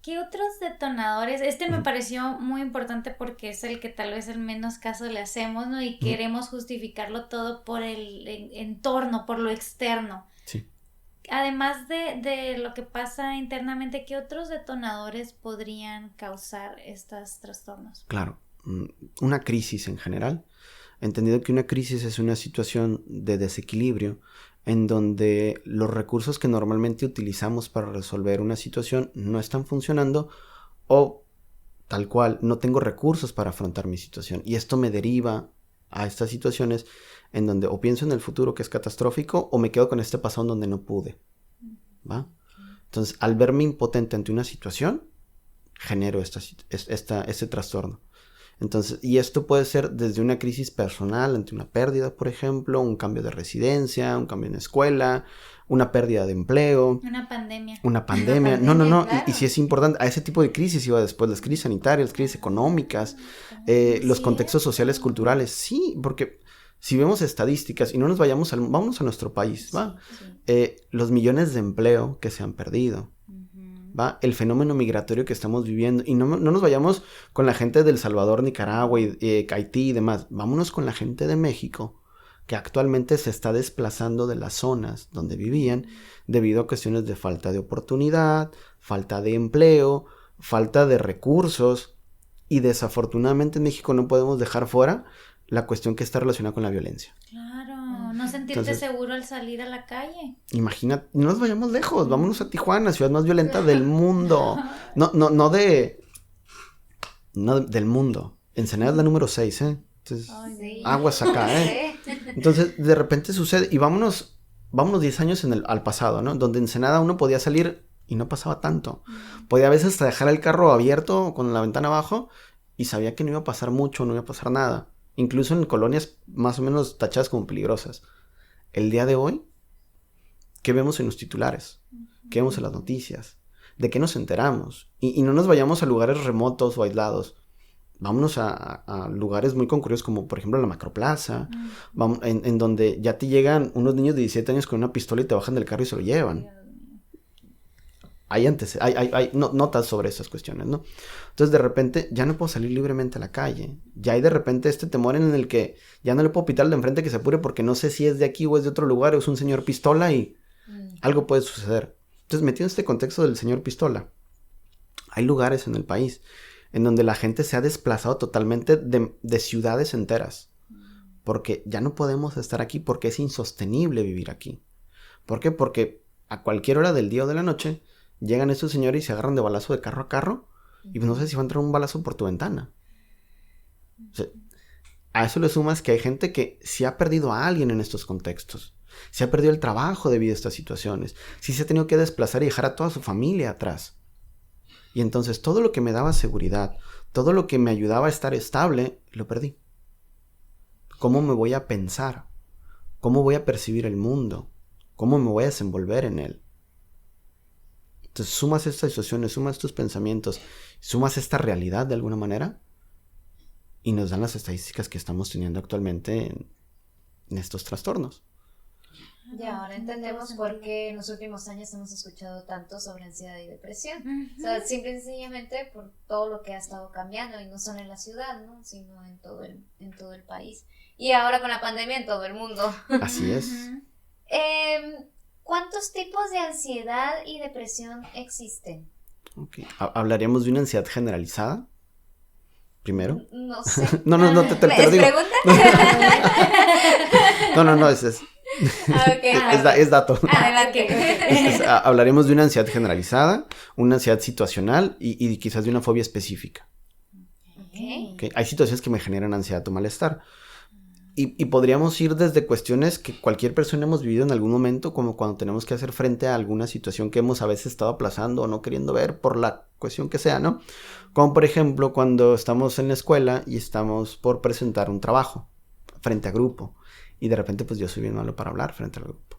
¿Qué otros detonadores? Me pareció muy importante porque es el que tal vez el menos caso le hacemos, ¿no? Y queremos justificarlo todo por el entorno, por lo externo. Sí. Además de lo que pasa internamente, ¿qué otros detonadores podrían causar estos trastornos? Claro, una crisis en general. Entendido que una crisis es una situación de desequilibrio en donde los recursos que normalmente utilizamos para resolver una situación no están funcionando o tal cual no tengo recursos para afrontar mi situación. Y esto me deriva a estas situaciones en donde o pienso en el futuro que es catastrófico o me quedo con este pasado en donde no pude. ¿Va? Entonces, al verme impotente ante una situación, genero este trastorno. Entonces, y esto puede ser desde una crisis personal ante una pérdida, por ejemplo, un cambio de residencia, un cambio en escuela, una pérdida de empleo. Una pandemia. No. Claro. Y si es importante, a ese tipo de crisis iba después las crisis sanitarias, las crisis económicas, los contextos sociales, culturales. Sí, porque si vemos estadísticas y no nos vayamos, vámonos a nuestro país, ¿va? Sí. Los millones de empleo que se han perdido. ¿Va? El fenómeno migratorio que estamos viviendo. Y no nos vayamos con la gente de El Salvador, Nicaragua, Haití y demás. Vámonos con la gente de México, que actualmente se está desplazando de las zonas donde vivían debido a cuestiones de falta de oportunidad, falta de empleo, falta de recursos. Y desafortunadamente en México no podemos dejar fuera la cuestión que está relacionada con la violencia. Claro, no sentirte seguro al salir a la calle. Imagina, no nos vayamos lejos, vámonos a Tijuana, ciudad más violenta del mundo. No del mundo. Ensenada es la número 6, ¿eh? Entonces, Sí. aguas acá, ¿eh? Entonces, de repente sucede, y vámonos 10 años al pasado, ¿no? Donde Ensenada uno podía salir y no pasaba tanto. Podía a veces hasta dejar el carro abierto con la ventana abajo y sabía que no iba a pasar mucho, no iba a pasar nada. Incluso en colonias más o menos tachadas como peligrosas. El día de hoy, ¿qué vemos en los titulares? ¿Qué vemos en las noticias? ¿De qué nos enteramos? Y no nos vayamos a lugares remotos o aislados. Vámonos a lugares muy concurridos como por ejemplo la Macroplaza, en donde ya te llegan unos niños de 17 años con una pistola y te bajan del carro y se lo llevan. Hay notas sobre esas cuestiones, ¿no? Entonces de repente ya no puedo salir libremente a la calle. Ya hay de repente este temor en el que ya no le puedo pitar al de enfrente que se apure porque no sé si es de aquí o es de otro lugar o es un señor pistola y algo puede suceder. Entonces metido en este contexto del señor pistola, hay lugares en el país en donde la gente se ha desplazado totalmente de ciudades enteras. Porque ya no podemos estar aquí porque es insostenible vivir aquí. ¿Por qué? Porque a cualquier hora del día o de la noche llegan estos señores y se agarran de balazo de carro a carro y pues no sé si va a entrar un balazo por tu ventana. O sea, a eso le sumas que hay gente que sí ha perdido a alguien en estos contextos. Se ha perdido el trabajo debido a estas situaciones. Sí se ha tenido que desplazar y dejar a toda su familia atrás. Y entonces todo lo que me daba seguridad, todo lo que me ayudaba a estar estable, lo perdí. ¿Cómo me voy a pensar? ¿Cómo voy a percibir el mundo? ¿Cómo me voy a desenvolver en él? Entonces sumas estas situaciones, sumas estos pensamientos, sumas esta realidad de alguna manera y nos dan las estadísticas que estamos teniendo actualmente en estos trastornos. Y ahora entendemos por qué en los últimos años hemos escuchado tanto sobre ansiedad y depresión. O sea, simple y sencillamente por todo lo que ha estado cambiando, y no solo en la ciudad, ¿no? Sino en todo el país. Y ahora con la pandemia en todo el mundo. Así es. ¿Cuántos tipos de ansiedad y depresión existen? Okay. Hablaríamos de una ansiedad generalizada, primero. No sé. No, te lo digo. No, es dato. Adelante. Hablaremos de una ansiedad generalizada, una ansiedad situacional y quizás de una fobia específica. Okay. Hay situaciones que me generan ansiedad o malestar. Y podríamos ir desde cuestiones que cualquier persona hemos vivido en algún momento, como cuando tenemos que hacer frente a alguna situación que hemos a veces estado aplazando o no queriendo ver por la cuestión que sea, ¿no? Como por ejemplo cuando estamos en la escuela y estamos por presentar un trabajo frente a grupo. Y de repente pues yo soy bien malo para hablar frente al grupo.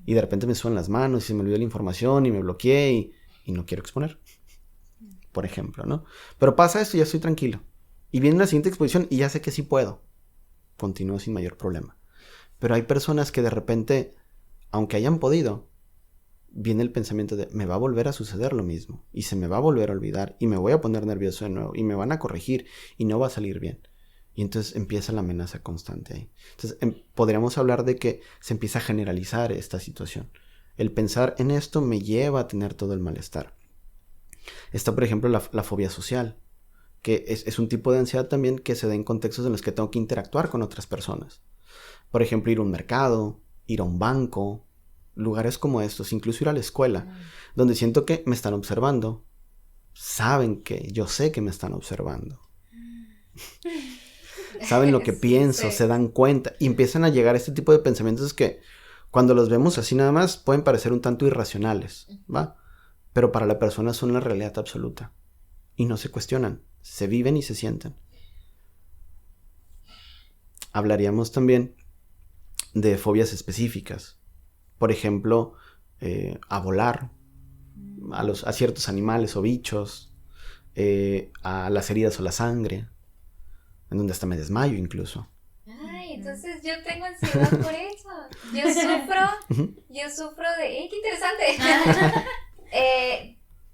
Y de repente me suenan las manos y se me olvidó la información y me bloqueé y no quiero exponer. Por ejemplo, ¿no? Pero pasa esto y ya estoy tranquilo. Y viene la siguiente exposición y ya sé que sí puedo. Continúo sin mayor problema. Pero hay personas que de repente, aunque hayan podido, viene el pensamiento de me va a volver a suceder lo mismo. Y se me va a volver a olvidar. Y me voy a poner nervioso de nuevo. Y me van a corregir. Y no va a salir bien. Y entonces empieza la amenaza constante ahí. Entonces podríamos hablar de que se empieza a generalizar esta situación. El pensar en esto me lleva a tener todo el malestar. Está, por ejemplo, la fobia social, que es un tipo de ansiedad también que se da en contextos en los que tengo que interactuar con otras personas. Por ejemplo, ir a un mercado, ir a un banco, lugares como estos, incluso ir a la escuela, donde siento que me están observando. Saben que yo sé que me están observando. Saben lo que pienso, se dan cuenta y empiezan a llegar este tipo de pensamientos que cuando los vemos así nada más pueden parecer un tanto irracionales, ¿va? Pero para la persona son la realidad absoluta y no se cuestionan, se viven y se sienten. Hablaríamos también de fobias específicas, por ejemplo, a volar, a ciertos animales o bichos, a las heridas o la sangre, en donde hasta me desmayo incluso. Ay, entonces yo tengo ansiedad por eso. Yo sufro de... ¡Qué interesante!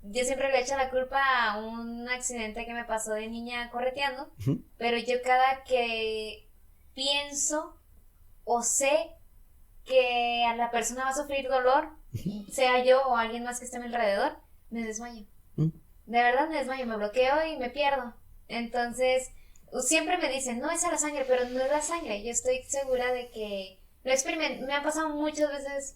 Yo siempre le echo la culpa a un accidente que me pasó de niña correteando, pero yo cada que pienso o sé que a la persona va a sufrir dolor, sea yo o alguien más que esté a mi alrededor, me desmayo. De verdad me desmayo, me bloqueo y me pierdo. Entonces... siempre me dicen, no, es a la sangre, pero no es la sangre. Yo estoy segura de que lo experimenté. Me ha pasado muchas veces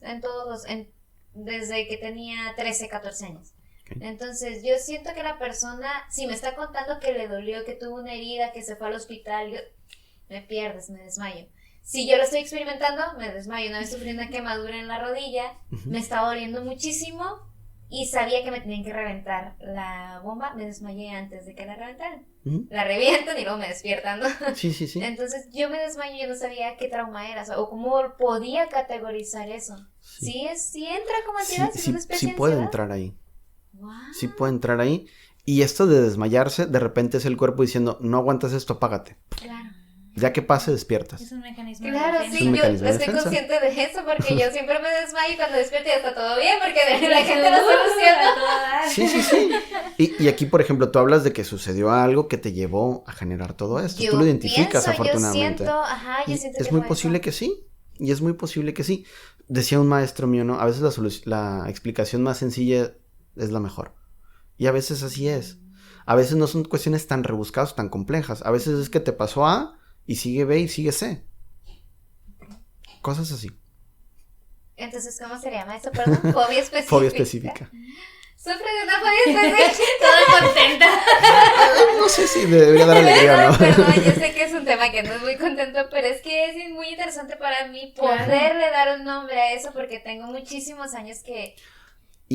desde que tenía 13, 14 años. Okay. Entonces, yo siento que la persona, si me está contando que le dolió, que tuvo una herida, que se fue al hospital, me pierdes, me desmayo. Si yo lo estoy experimentando, me desmayo. Una vez sufrí una quemadura en la rodilla, me estaba doliendo muchísimo y sabía que me tenían que reventar la bomba, me desmayé antes de que la reventaran. La revientan y luego me despiertan, ¿no? Sí. Entonces yo me desmayé y yo no sabía qué trauma era, o cómo podía categorizar eso. Sí entra como ansiedad, sí, una especie sí puede entrar ahí. Wow. Sí puede entrar ahí. Y esto de desmayarse, de repente es el cuerpo diciendo, no aguantas esto, apágate. Claro. Ya que pase, despiertas. Es un mecanismo de defensa. Sí, yo estoy consciente de eso porque yo siempre me desmayo y cuando despierto ya está todo bien porque la gente lo soluciona. Sí. Y aquí, por ejemplo, tú hablas de que sucedió algo que te llevó a generar todo esto. Tú lo identificas, afortunadamente. Yo siento es muy posible que sí. Y es muy posible que sí. Decía un maestro mío, ¿no? A veces la explicación más sencilla es la mejor. Y a veces así es. A veces no son cuestiones tan rebuscadas, tan complejas. A veces es que te pasó A... y sigue B y sigue C. Cosas así. Entonces, ¿cómo se llama eso? Perdón, fobia específica. Fobia específica. Sufre de una fobia específica. Toda contenta. No sé si debería dar alegría o no. Perdón, yo sé que es un tema que no es muy contento, pero es que es muy interesante para mí poderle dar un nombre a eso porque tengo muchísimos años que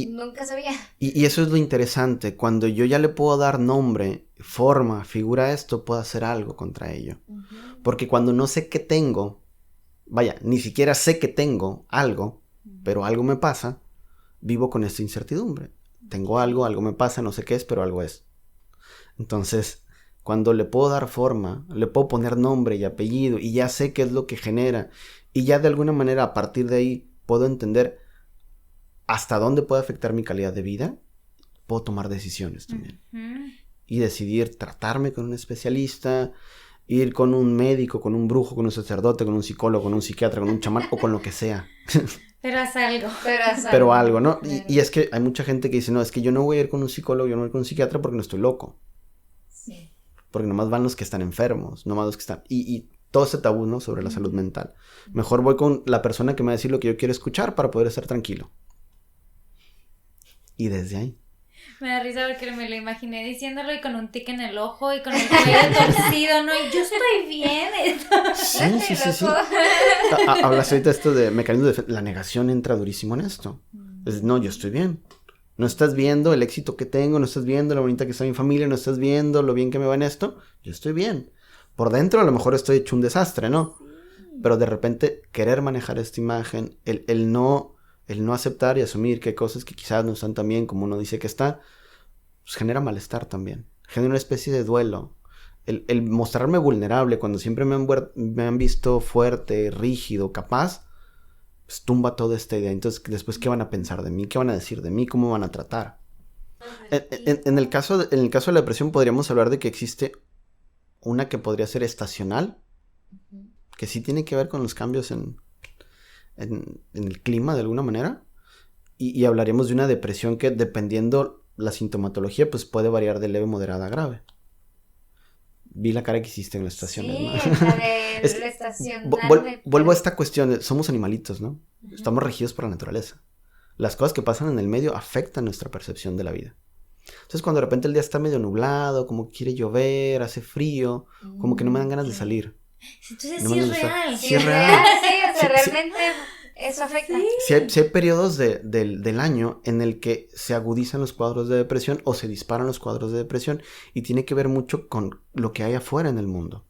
nunca sabía. Y eso es lo interesante. Cuando yo ya le puedo dar nombre, forma, figura a esto, puedo hacer algo contra ello. Porque cuando no sé qué tengo, vaya, ni siquiera sé que tengo algo, pero algo me pasa, vivo con esta incertidumbre. Tengo algo me pasa, no sé qué es, pero algo es. Entonces, cuando le puedo dar forma, le puedo poner nombre y apellido y ya sé qué es lo que genera y ya de alguna manera a partir de ahí puedo entender hasta dónde puede afectar mi calidad de vida, puedo tomar decisiones también. Y decidir tratarme con un especialista, ir con un médico, con un brujo, con un sacerdote, con un psicólogo, con un psiquiatra, con un chamán o con lo que sea. Pero haz algo. Pero algo, ¿no? Y es que hay mucha gente que dice, no, es que yo no voy a ir con un psicólogo, yo no voy a ir con un psiquiatra porque no estoy loco. Sí. Porque nomás van los que están enfermos, nomás los que están... Y todo ese tabú, ¿no? Sobre la salud mental. Mejor voy con la persona que me va a decir lo que yo quiero escuchar para poder estar tranquilo. Y desde ahí. Me da risa porque me lo imaginé diciéndolo y con un tic en el ojo y con el cuello torcido, ¿no? Y yo estoy bien. Sí. Hablas ahorita esto de mecanismos de la negación entra durísimo en esto. Es, no, yo estoy bien. No estás viendo el éxito que tengo, no estás viendo lo bonita que está mi familia, no estás viendo lo bien que me va en esto. Yo estoy bien. Por dentro a lo mejor estoy hecho un desastre, ¿no? Pero de repente querer manejar esta imagen, el no aceptar y asumir que hay cosas que quizás no están tan bien como uno dice que está, pues genera malestar también. Genera una especie de duelo. El mostrarme vulnerable cuando siempre me han visto fuerte, rígido, capaz, pues tumba toda esta idea. Entonces, después, ¿qué van a pensar de mí? ¿Qué van a decir de mí? ¿Cómo van a tratar? En el caso de la depresión podríamos hablar de que existe una que podría ser estacional, que sí tiene que ver con los cambios en el clima de alguna manera, y hablaríamos de una depresión que dependiendo la sintomatología pues puede variar de leve, moderada a grave. Vi la cara que hiciste en la estación. Sí, ¿no? la de la estación. Vuelvo a esta cuestión, somos animalitos, ¿no? Estamos regidos por la naturaleza. Las cosas que pasan en el medio afectan nuestra percepción de la vida. Entonces cuando de repente el día está medio nublado, como que quiere llover, hace frío, como que no me dan ganas de salir. Entonces No sí me es gusta. real. Sí es real. Sí, o sea, Sí. realmente eso afecta. Si hay periodos del año en el que se agudizan los cuadros de depresión o se disparan los cuadros de depresión y tiene que ver mucho con lo que hay afuera en el mundo.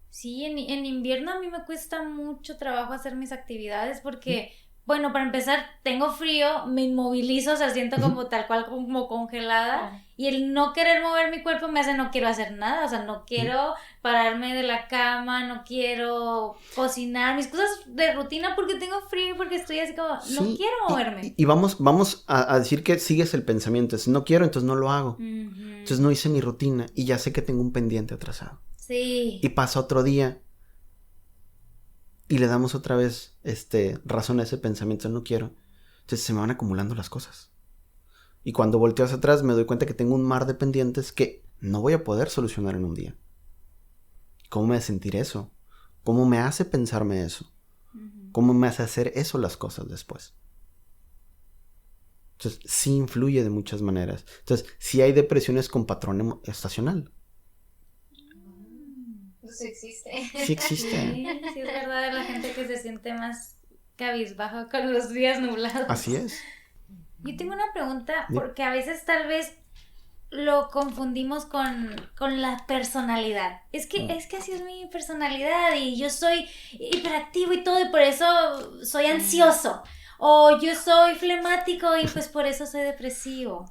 Sí, en invierno a mí me cuesta mucho trabajo hacer mis actividades porque, bueno, para empezar, tengo frío, me inmovilizo, o sea, siento como tal cual como congelada y el no querer mover mi cuerpo me hace no quiero hacer nada, o sea, no quiero pararme de la cama, no quiero cocinar, mis cosas de rutina porque tengo frío y porque estoy así como, no quiero moverme. Y vamos a decir que sigues el pensamiento, es no quiero, entonces no lo hago. Entonces no hice mi rutina y ya sé que tengo un pendiente atrasado. Sí. Y pasa otro día y le damos otra vez razón a ese pensamiento, no quiero. Entonces se me van acumulando las cosas. Y cuando volteo hacia atrás me doy cuenta que tengo un mar de pendientes que no voy a poder solucionar en un día. ¿Cómo me hace sentir eso? ¿Cómo me hace pensarme eso? ¿Cómo me hace hacer eso las cosas después? Entonces sí influye de muchas maneras. Entonces sí hay depresiones con patrón estacional. Eso existe. Sí existe. Sí, es verdad, la gente que se siente más cabizbaja con los días nublados. Así es. Yo tengo una pregunta, porque a veces tal vez lo confundimos con la personalidad. Es que así es mi personalidad y yo soy hiperactivo y todo y por eso soy ansioso. O yo soy flemático y pues por eso soy depresivo.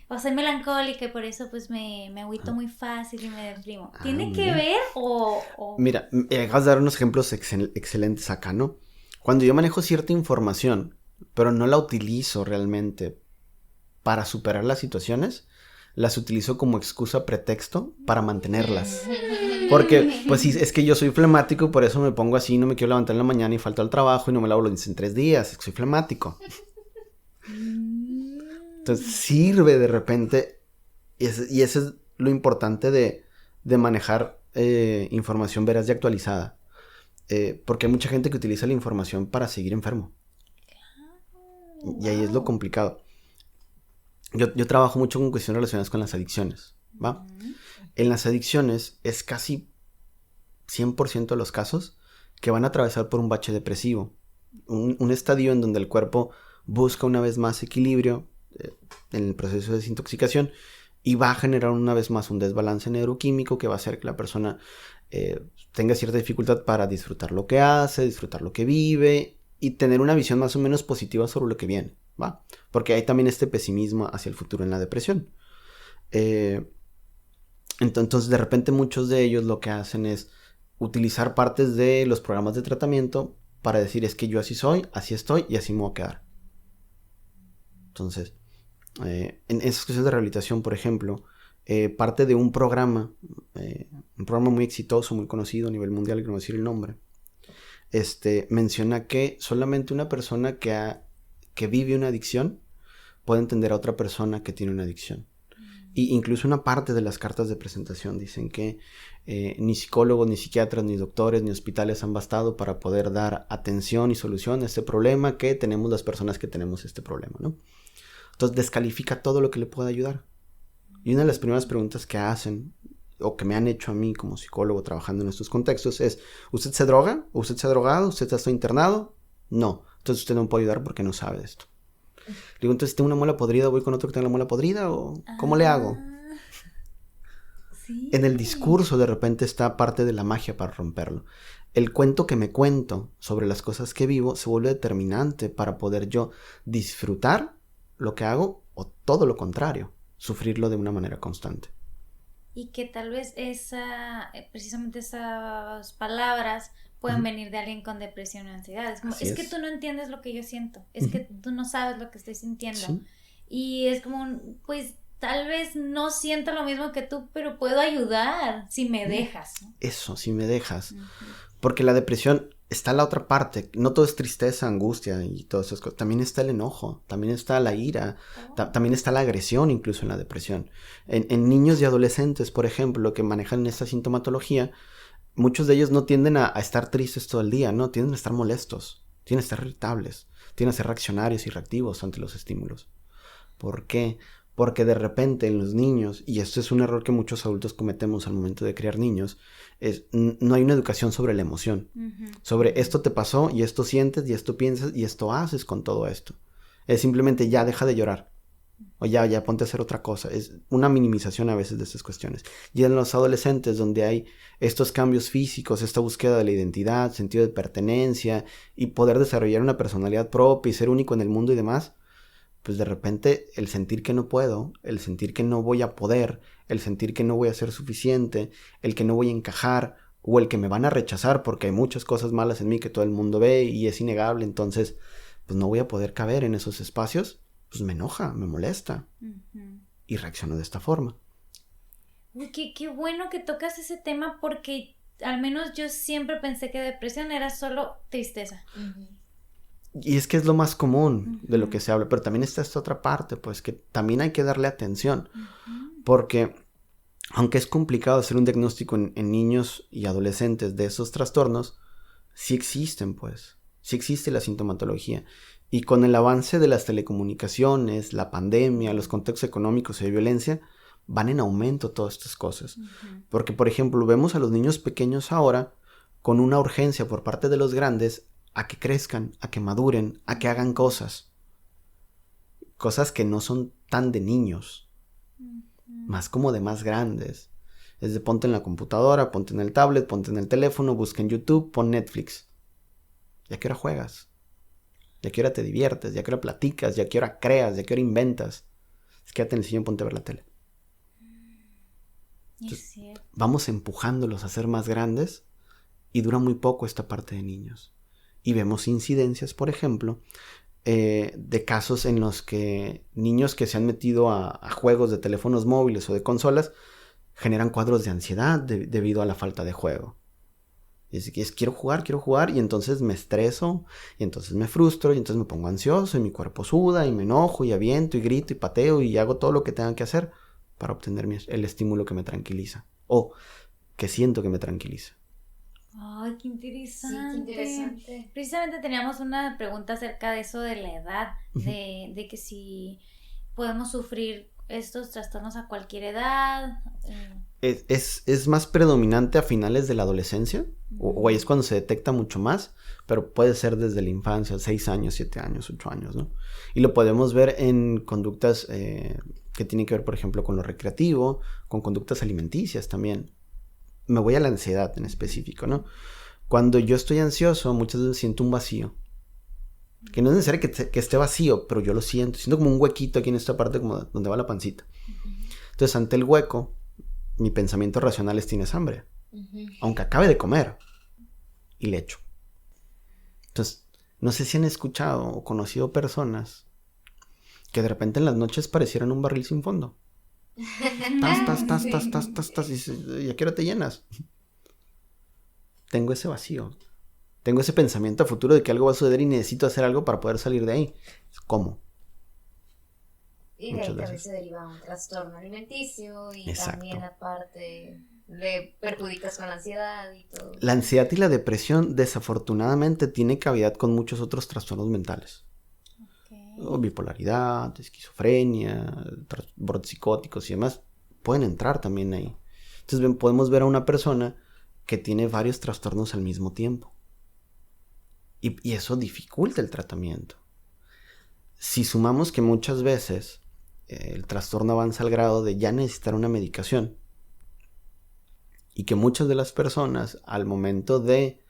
O soy melancólica y por eso pues me agüito muy fácil y me deprimo. ¿Tiene que ver o...? Mira, acabas de dar unos ejemplos excelentes acá, ¿no? Cuando yo manejo cierta información, pero no la utilizo realmente para superar las situaciones, las utilizo como excusa, pretexto para mantenerlas. Porque, pues sí, es que yo soy flemático y por eso me pongo así, no me quiero levantar en la mañana y falto al trabajo y no me lavo los dientes en 3 días, es que soy flemático. Entonces sirve de repente, y eso es lo importante de manejar información veraz y actualizada. Porque hay mucha gente que utiliza la información para seguir enfermo. Y ahí es lo complicado. Yo trabajo mucho con cuestiones relacionadas con las adicciones, ¿va? En las adicciones es casi 100% de los casos que van a atravesar por un bache depresivo. Un estadio en donde el cuerpo busca una vez más equilibrio en el proceso de desintoxicación y va a generar una vez más un desbalance neuroquímico que va a hacer que la persona tenga cierta dificultad para disfrutar lo que hace, disfrutar lo que vive y tener una visión más o menos positiva sobre lo que viene, ¿va? Porque hay también este pesimismo hacia el futuro en la depresión. Entonces, de repente muchos de ellos lo que hacen es utilizar partes de los programas de tratamiento para decir, es que yo así soy, así estoy y así me voy a quedar. Entonces, en esas cuestiones de rehabilitación, por ejemplo, parte de un programa muy exitoso, muy conocido a nivel mundial, que no voy a decir el nombre, menciona que solamente una persona que vive una adicción puede entender a otra persona que tiene una adicción. Y incluso una parte de las cartas de presentación dicen que ni psicólogos, ni psiquiatras, ni doctores, ni hospitales han bastado para poder dar atención y solución a este problema que tenemos las personas que tenemos este problema, ¿no? Entonces descalifica todo lo que le pueda ayudar. Y una de las primeras preguntas que hacen, o que me han hecho a mí como psicólogo trabajando en estos contextos es, ¿usted se droga? ¿Usted se ha drogado? ¿Usted está internado? No. Entonces usted no me puede ayudar porque no sabe de esto. Le digo, entonces, ¿tengo una muela podrida? ¿Voy con otro que tenga la muela podrida? ¿O cómo le hago? Sí. En el discurso de repente está parte de la magia para romperlo. El cuento que me cuento sobre las cosas que vivo se vuelve determinante para poder yo disfrutar lo que hago o todo lo contrario, sufrirlo de una manera constante. Y que tal vez precisamente esas palabras pueden venir de alguien con depresión o ansiedad. Es como, es que tú no entiendes lo que yo siento, es que tú no sabes lo que estoy sintiendo. Sí. Y es como, pues tal vez no siento lo mismo que tú, pero puedo ayudar si me dejas, ¿no? Eso, si me dejas. Porque la depresión está la otra parte. No todo es tristeza, angustia y todas esas cosas. También está el enojo, también está la ira, también está la agresión incluso en la depresión. En niños y adolescentes, por ejemplo, que manejan esta sintomatología, muchos de ellos no tienden a estar tristes todo el día, no, tienden a estar molestos, tienden a estar irritables, tienden a ser reaccionarios y reactivos ante los estímulos. ¿Por qué? Porque de repente en los niños, y esto es un error que muchos adultos cometemos al momento de criar niños, no hay una educación sobre la emoción. Sobre esto te pasó y esto sientes y esto piensas y esto haces con todo esto. Es simplemente ya deja de llorar. O ya ponte a hacer otra cosa. Es una minimización a veces de estas cuestiones. Y en los adolescentes donde hay estos cambios físicos, esta búsqueda de la identidad, sentido de pertenencia y poder desarrollar una personalidad propia y ser único en el mundo y demás, pues de repente el sentir que no puedo, el sentir que no voy a poder, el sentir que no voy a ser suficiente, el que no voy a encajar o el que me van a rechazar porque hay muchas cosas malas en mí que todo el mundo ve y es innegable, entonces pues no voy a poder caber en esos espacios, pues me enoja, me molesta y reacciono de esta forma. Uy, qué bueno que tocas ese tema porque al menos yo siempre pensé que depresión era solo tristeza. Y es que es lo más común de lo que se habla, pero también está esta otra parte, pues que también hay que darle atención, porque aunque es complicado hacer un diagnóstico en niños y adolescentes de esos trastornos, sí existen, pues, sí existe la sintomatología. Y con el avance de las telecomunicaciones, la pandemia, los contextos económicos y de violencia, van en aumento todas estas cosas. Porque, por ejemplo, vemos a los niños pequeños ahora con una urgencia por parte de los grandes a que crezcan, a que maduren, a que hagan cosas. Cosas que no son tan de niños, más como de más grandes. Es de ponte en la computadora, ponte en el tablet, ponte en el teléfono, busca en YouTube, pon Netflix. ¿Ya qué hora juegas? ¿Ya qué hora te diviertes? ¿Ya qué hora platicas? ¿Ya qué hora creas? ¿Ya qué hora inventas? Es que quédate en el sillón, ponte a ver la tele. Entonces, vamos empujándolos a ser más grandes y dura muy poco esta parte de niños. Y vemos incidencias, por ejemplo, de casos en los que niños que se han metido a juegos de teléfonos móviles o de consolas generan cuadros de ansiedad debido a la falta de juego. Es quiero jugar y entonces me estreso y entonces me frustro y entonces me pongo ansioso y mi cuerpo suda y me enojo y aviento y grito y pateo y hago todo lo que tenga que hacer para obtener el estímulo que me tranquiliza o que siento que me tranquiliza. Ay, qué interesante. Sí, qué interesante. Precisamente teníamos una pregunta acerca de eso de la edad, de que si podemos sufrir estos trastornos a cualquier edad. Es más predominante a finales de la adolescencia, o ahí es cuando se detecta mucho más, pero puede ser desde la infancia, 6 años, 7 años, 8 años, ¿no? Y lo podemos ver en conductas que tienen que ver, por ejemplo, con lo recreativo, con conductas alimenticias también. Me voy a la ansiedad en específico, ¿no? Cuando yo estoy ansioso, muchas veces siento un vacío. Que no es necesario que esté vacío, pero yo lo siento. Siento como un huequito aquí en esta parte como donde va la pancita. Entonces, ante el hueco, mi pensamiento racional es tienes hambre. Aunque acabe de comer. Y le echo. Entonces, no sé si han escuchado o conocido personas que de repente en las noches parecieran un barril sin fondo. Tas, y ¿a qué hora te llenas? Tengo ese vacío. Tengo ese pensamiento a futuro de que algo va a suceder y necesito hacer algo para poder salir de ahí. ¿Cómo? Y de ahí también se deriva un trastorno alimenticio y también aparte le perjudicas con la ansiedad y todo. La ansiedad y la depresión desafortunadamente tiene cavidad con muchos otros trastornos mentales. O bipolaridad, esquizofrenia, brotes psicóticos y demás pueden entrar también ahí. Entonces podemos ver a una persona que tiene varios trastornos al mismo tiempo. Y eso dificulta el tratamiento. Si sumamos que muchas veces el trastorno avanza al grado de ya necesitar una medicación y que muchas de las personas al momento de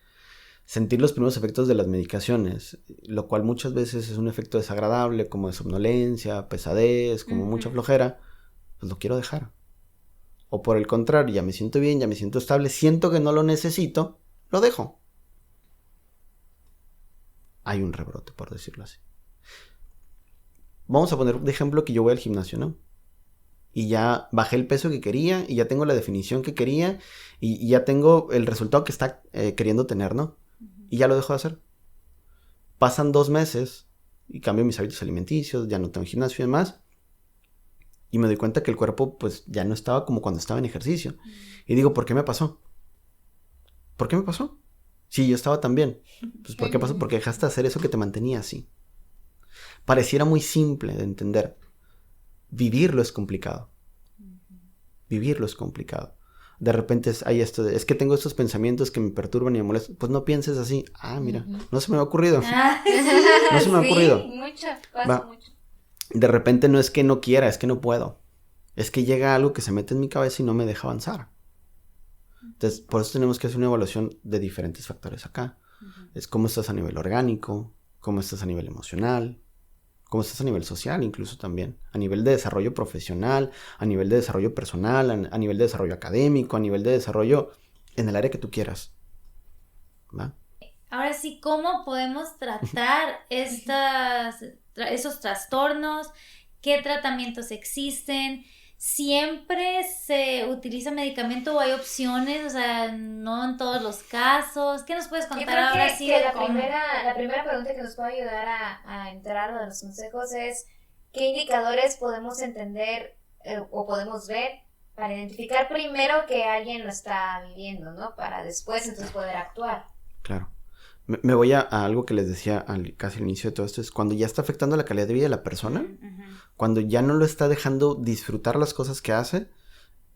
sentir los primeros efectos de las medicaciones, lo cual muchas veces es un efecto desagradable como de somnolencia, pesadez, como mucha flojera, pues lo quiero dejar. O por el contrario, ya me siento bien, ya me siento estable, siento que no lo necesito, lo dejo. Hay un rebrote, por decirlo así. Vamos a poner de ejemplo que yo voy al gimnasio, ¿no? Y ya bajé el peso que quería, y ya tengo la definición que quería, y ya tengo el resultado que está queriendo tener, ¿no? Y ya lo dejo de hacer. Pasan 2 meses, y cambio mis hábitos alimenticios, ya no tengo gimnasio y demás, y me doy cuenta que el cuerpo pues ya no estaba como cuando estaba en ejercicio. Y digo, ¿por qué me pasó? ¿Por qué me pasó? Sí, yo estaba tan bien. Pues ¿por qué pasó? Porque dejaste de hacer eso que te mantenía así. Pareciera muy simple de entender. Vivirlo es complicado. Vivirlo es complicado. De repente hay esto de, es que tengo estos pensamientos que me perturban y me molestan. Pues no pienses así. Ah, mira, no se me ha ocurrido. No se me ha ocurrido. Mucho. De repente no es que no quiera, es que no puedo. Es que llega algo que se mete en mi cabeza y no me deja avanzar. Entonces, por eso tenemos que hacer una evaluación de diferentes factores acá. Es cómo estás a nivel orgánico, cómo estás a nivel emocional, cómo estás a nivel social incluso también, a nivel de desarrollo profesional, a nivel de desarrollo personal, a nivel de desarrollo académico, a nivel de desarrollo en el área que tú quieras. ¿Va? Ahora sí, ¿cómo podemos tratar esos trastornos? ¿Qué tratamientos existen? ¿Siempre se utiliza medicamento o hay opciones? O sea, no en todos los casos. ¿Qué nos puedes contar ahora sí? Que la primera pregunta que nos puede ayudar a entrar a los consejos es ¿qué indicadores podemos entender o podemos ver para identificar primero que alguien lo está viviendo, ¿no? Para después entonces poder actuar. Claro. Me voy a algo que les decía casi al inicio de todo esto, es cuando ya está afectando la calidad de vida de la persona, cuando ya no lo está dejando disfrutar las cosas que hace,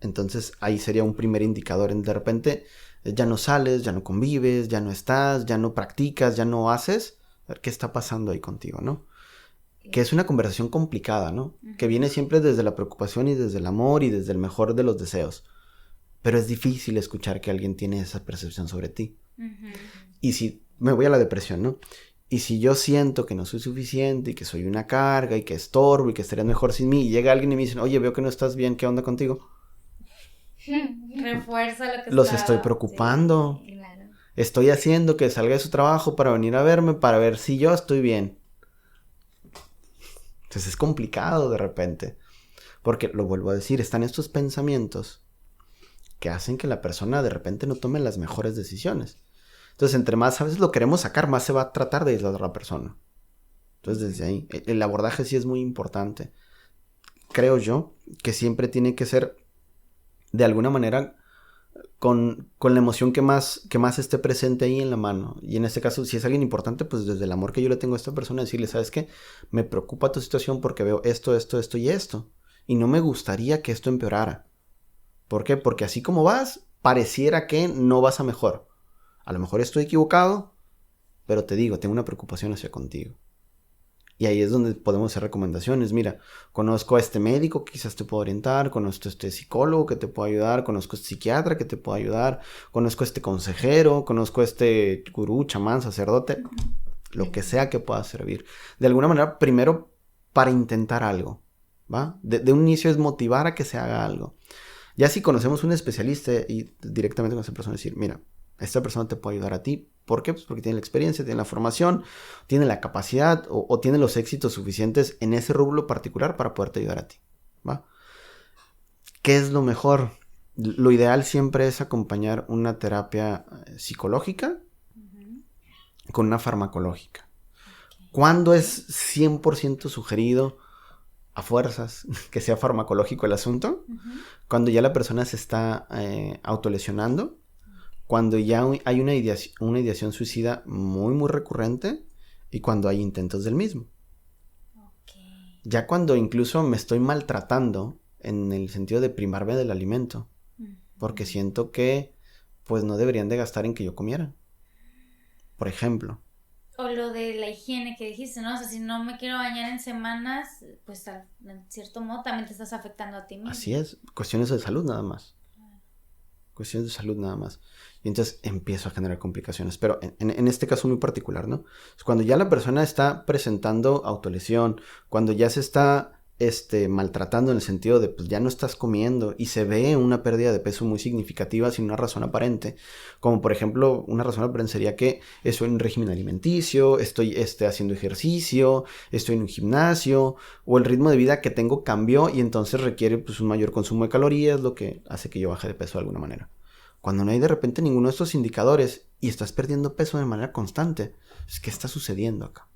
entonces ahí sería un primer indicador. De repente ya no sales, ya no convives, ya no estás, ya no practicas, ya no haces. A ver qué está pasando ahí contigo, ¿no? Que es una conversación complicada, ¿no? Que viene siempre desde la preocupación y desde el amor y desde el mejor de los deseos. Pero es difícil escuchar que alguien tiene esa percepción sobre ti. Y si me voy a la depresión, ¿no? Y si yo siento que no soy suficiente y que soy una carga y que estorbo y que estarías mejor sin mí y llega alguien y me dice, oye, veo que no estás bien, ¿qué onda contigo? Refuerza lo que los estoy preocupando. Sí, claro. Estoy haciendo que salga de su trabajo para venir a verme, para ver si yo estoy bien. Entonces es complicado de repente. Porque, lo vuelvo a decir, están estos pensamientos que hacen que la persona de repente no tome las mejores decisiones. Entonces, entre más a veces lo queremos sacar, más se va a tratar de aislar a la persona. Entonces, desde ahí, el abordaje sí es muy importante. Creo yo que siempre tiene que ser, de alguna manera, con la emoción que más esté presente ahí en la mano. Y en este caso, si es alguien importante, pues desde el amor que yo le tengo a esta persona, decirle, ¿sabes qué? Me preocupa tu situación porque veo esto y esto. Y no me gustaría que esto empeorara. ¿Por qué? Porque así como vas, pareciera que no vas a mejor. A lo mejor estoy equivocado, pero te digo, tengo una preocupación hacia contigo. Y ahí es donde podemos hacer recomendaciones. Mira, conozco a este médico que quizás te pueda orientar, conozco a este psicólogo que te pueda ayudar, conozco a este psiquiatra que te pueda ayudar, conozco a este consejero, conozco a este gurú, chamán, sacerdote, lo que sea que pueda servir. De alguna manera, primero, para intentar algo, ¿va? De un inicio es motivar a que se haga algo. Ya si conocemos un especialista y directamente con esa persona decir, mira, esta persona te puede ayudar a ti. ¿Por qué? Pues porque tiene la experiencia, tiene la formación, tiene la capacidad o tiene los éxitos suficientes en ese rubro particular para poderte ayudar a ti, ¿va? ¿Qué es lo mejor? Lo ideal siempre es acompañar una terapia psicológica con una farmacológica. ¿Cuándo es 100% sugerido a fuerzas que sea farmacológico el asunto? Cuando ya la persona se está autolesionando, cuando ya hay una ideación suicida muy, muy recurrente y cuando hay intentos del mismo. Ya cuando incluso me estoy maltratando en el sentido de privarme del alimento, porque siento que pues no deberían de gastar en que yo comiera, por ejemplo. O lo de la higiene que dijiste, ¿no? O sea, si no me quiero bañar en semanas, pues en cierto modo también te estás afectando a ti mismo. Así es, cuestiones de salud nada más. Cuestiones de salud nada más. Y entonces empiezo a generar complicaciones. Pero en este caso muy particular, ¿no? Es cuando ya la persona está presentando autolesión, cuando ya se está maltratando en el sentido de pues ya no estás comiendo y se ve una pérdida de peso muy significativa sin una razón aparente, como por ejemplo una razón aparente sería que estoy en un régimen alimenticio, estoy haciendo ejercicio, estoy en un gimnasio o el ritmo de vida que tengo cambió y entonces requiere pues un mayor consumo de calorías, lo que hace que yo baje de peso de alguna manera. Cuando no hay de repente ninguno de estos indicadores y estás perdiendo peso de manera constante, ¿qué está sucediendo acá?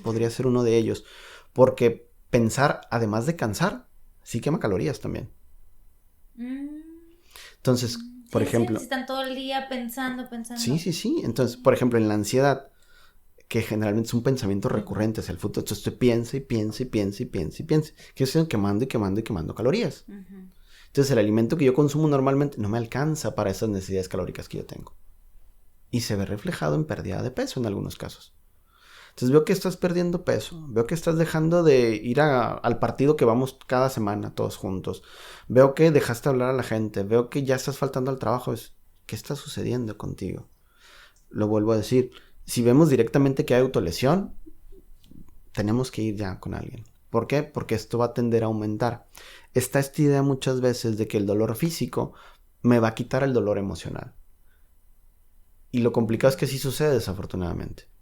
Podría ser uno de ellos, porque pensar, además de cansar, sí quema calorías también. Entonces, por ejemplo... Sí, están todo el día pensando. Sí. Entonces, por ejemplo, en la ansiedad, que generalmente es un pensamiento recurrente hacia el futuro, entonces estoy piensa. Que estoy quemando calorías. Entonces, el alimento que yo consumo normalmente no me alcanza para esas necesidades calóricas que yo tengo. Y se ve reflejado en pérdida de peso en algunos casos. Entonces veo que estás perdiendo peso, veo que estás dejando de ir al partido que vamos cada semana todos juntos, veo que dejaste hablar a la gente, veo que ya estás faltando al trabajo. ¿Qué está sucediendo contigo? Lo vuelvo a decir, si vemos directamente que hay autolesión, tenemos que ir ya con alguien. ¿Por qué? Porque esto va a tender a aumentar. Está esta idea muchas veces de que el dolor físico me va a quitar el dolor emocional. Y lo complicado es que sí sucede desafortunadamente.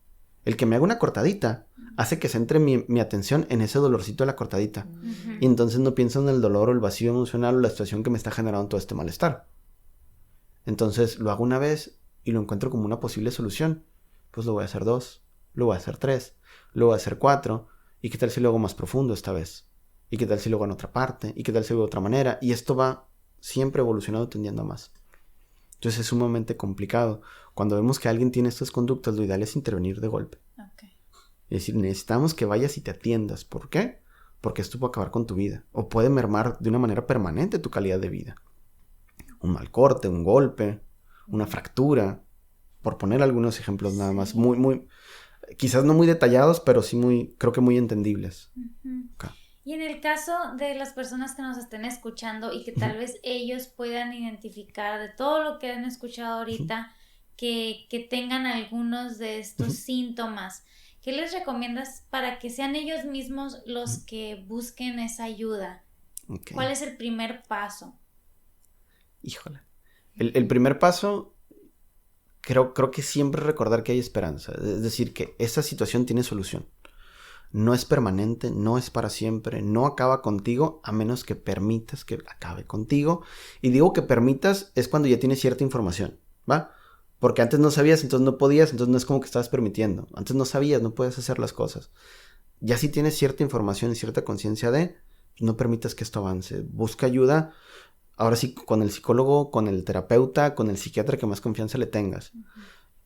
El que me haga una cortadita hace que centre mi atención en ese dolorcito de la cortadita. Y entonces no pienso en el dolor o el vacío emocional o la situación que me está generando todo este malestar. Entonces lo hago una vez y lo encuentro como una posible solución. Pues lo voy a hacer 2, lo voy a hacer 3, lo voy a hacer 4. ¿Y qué tal si lo hago más profundo esta vez? ¿Y qué tal si lo hago en otra parte? ¿Y qué tal si lo hago de otra manera? Y esto va siempre evolucionando, tendiendo a más. Entonces es sumamente complicado. Cuando vemos que alguien tiene estas conductas, lo ideal es intervenir de golpe. Es decir, necesitamos que vayas y te atiendas. ¿Por qué? Porque esto puede acabar con tu vida. O puede mermar de una manera permanente tu calidad de vida. Un mal corte, un golpe, una fractura. Por poner algunos ejemplos nada más. Muy, quizás no muy detallados, pero sí creo que muy entendibles. Okay. Y en el caso de las personas que nos estén escuchando y que tal vez ellos puedan identificar de todo lo que han escuchado ahorita, que tengan algunos de estos síntomas, ¿qué les recomiendas para que sean ellos mismos los que busquen esa ayuda? Okay. ¿Cuál es el primer paso? Híjole. El primer paso, creo que siempre recordar que hay esperanza. Es decir, que esta situación tiene solución. No es permanente, no es para siempre, no acaba contigo a menos que permitas que acabe contigo. Y digo que permitas es cuando ya tienes cierta información, ¿va? Porque antes no sabías, entonces no podías, entonces no es como que estabas permitiendo. Antes no sabías, no puedes hacer las cosas. Ya si tienes cierta información y cierta conciencia no permitas que esto avance. Busca ayuda, ahora sí, con el psicólogo, con el terapeuta, con el psiquiatra que más confianza le tengas.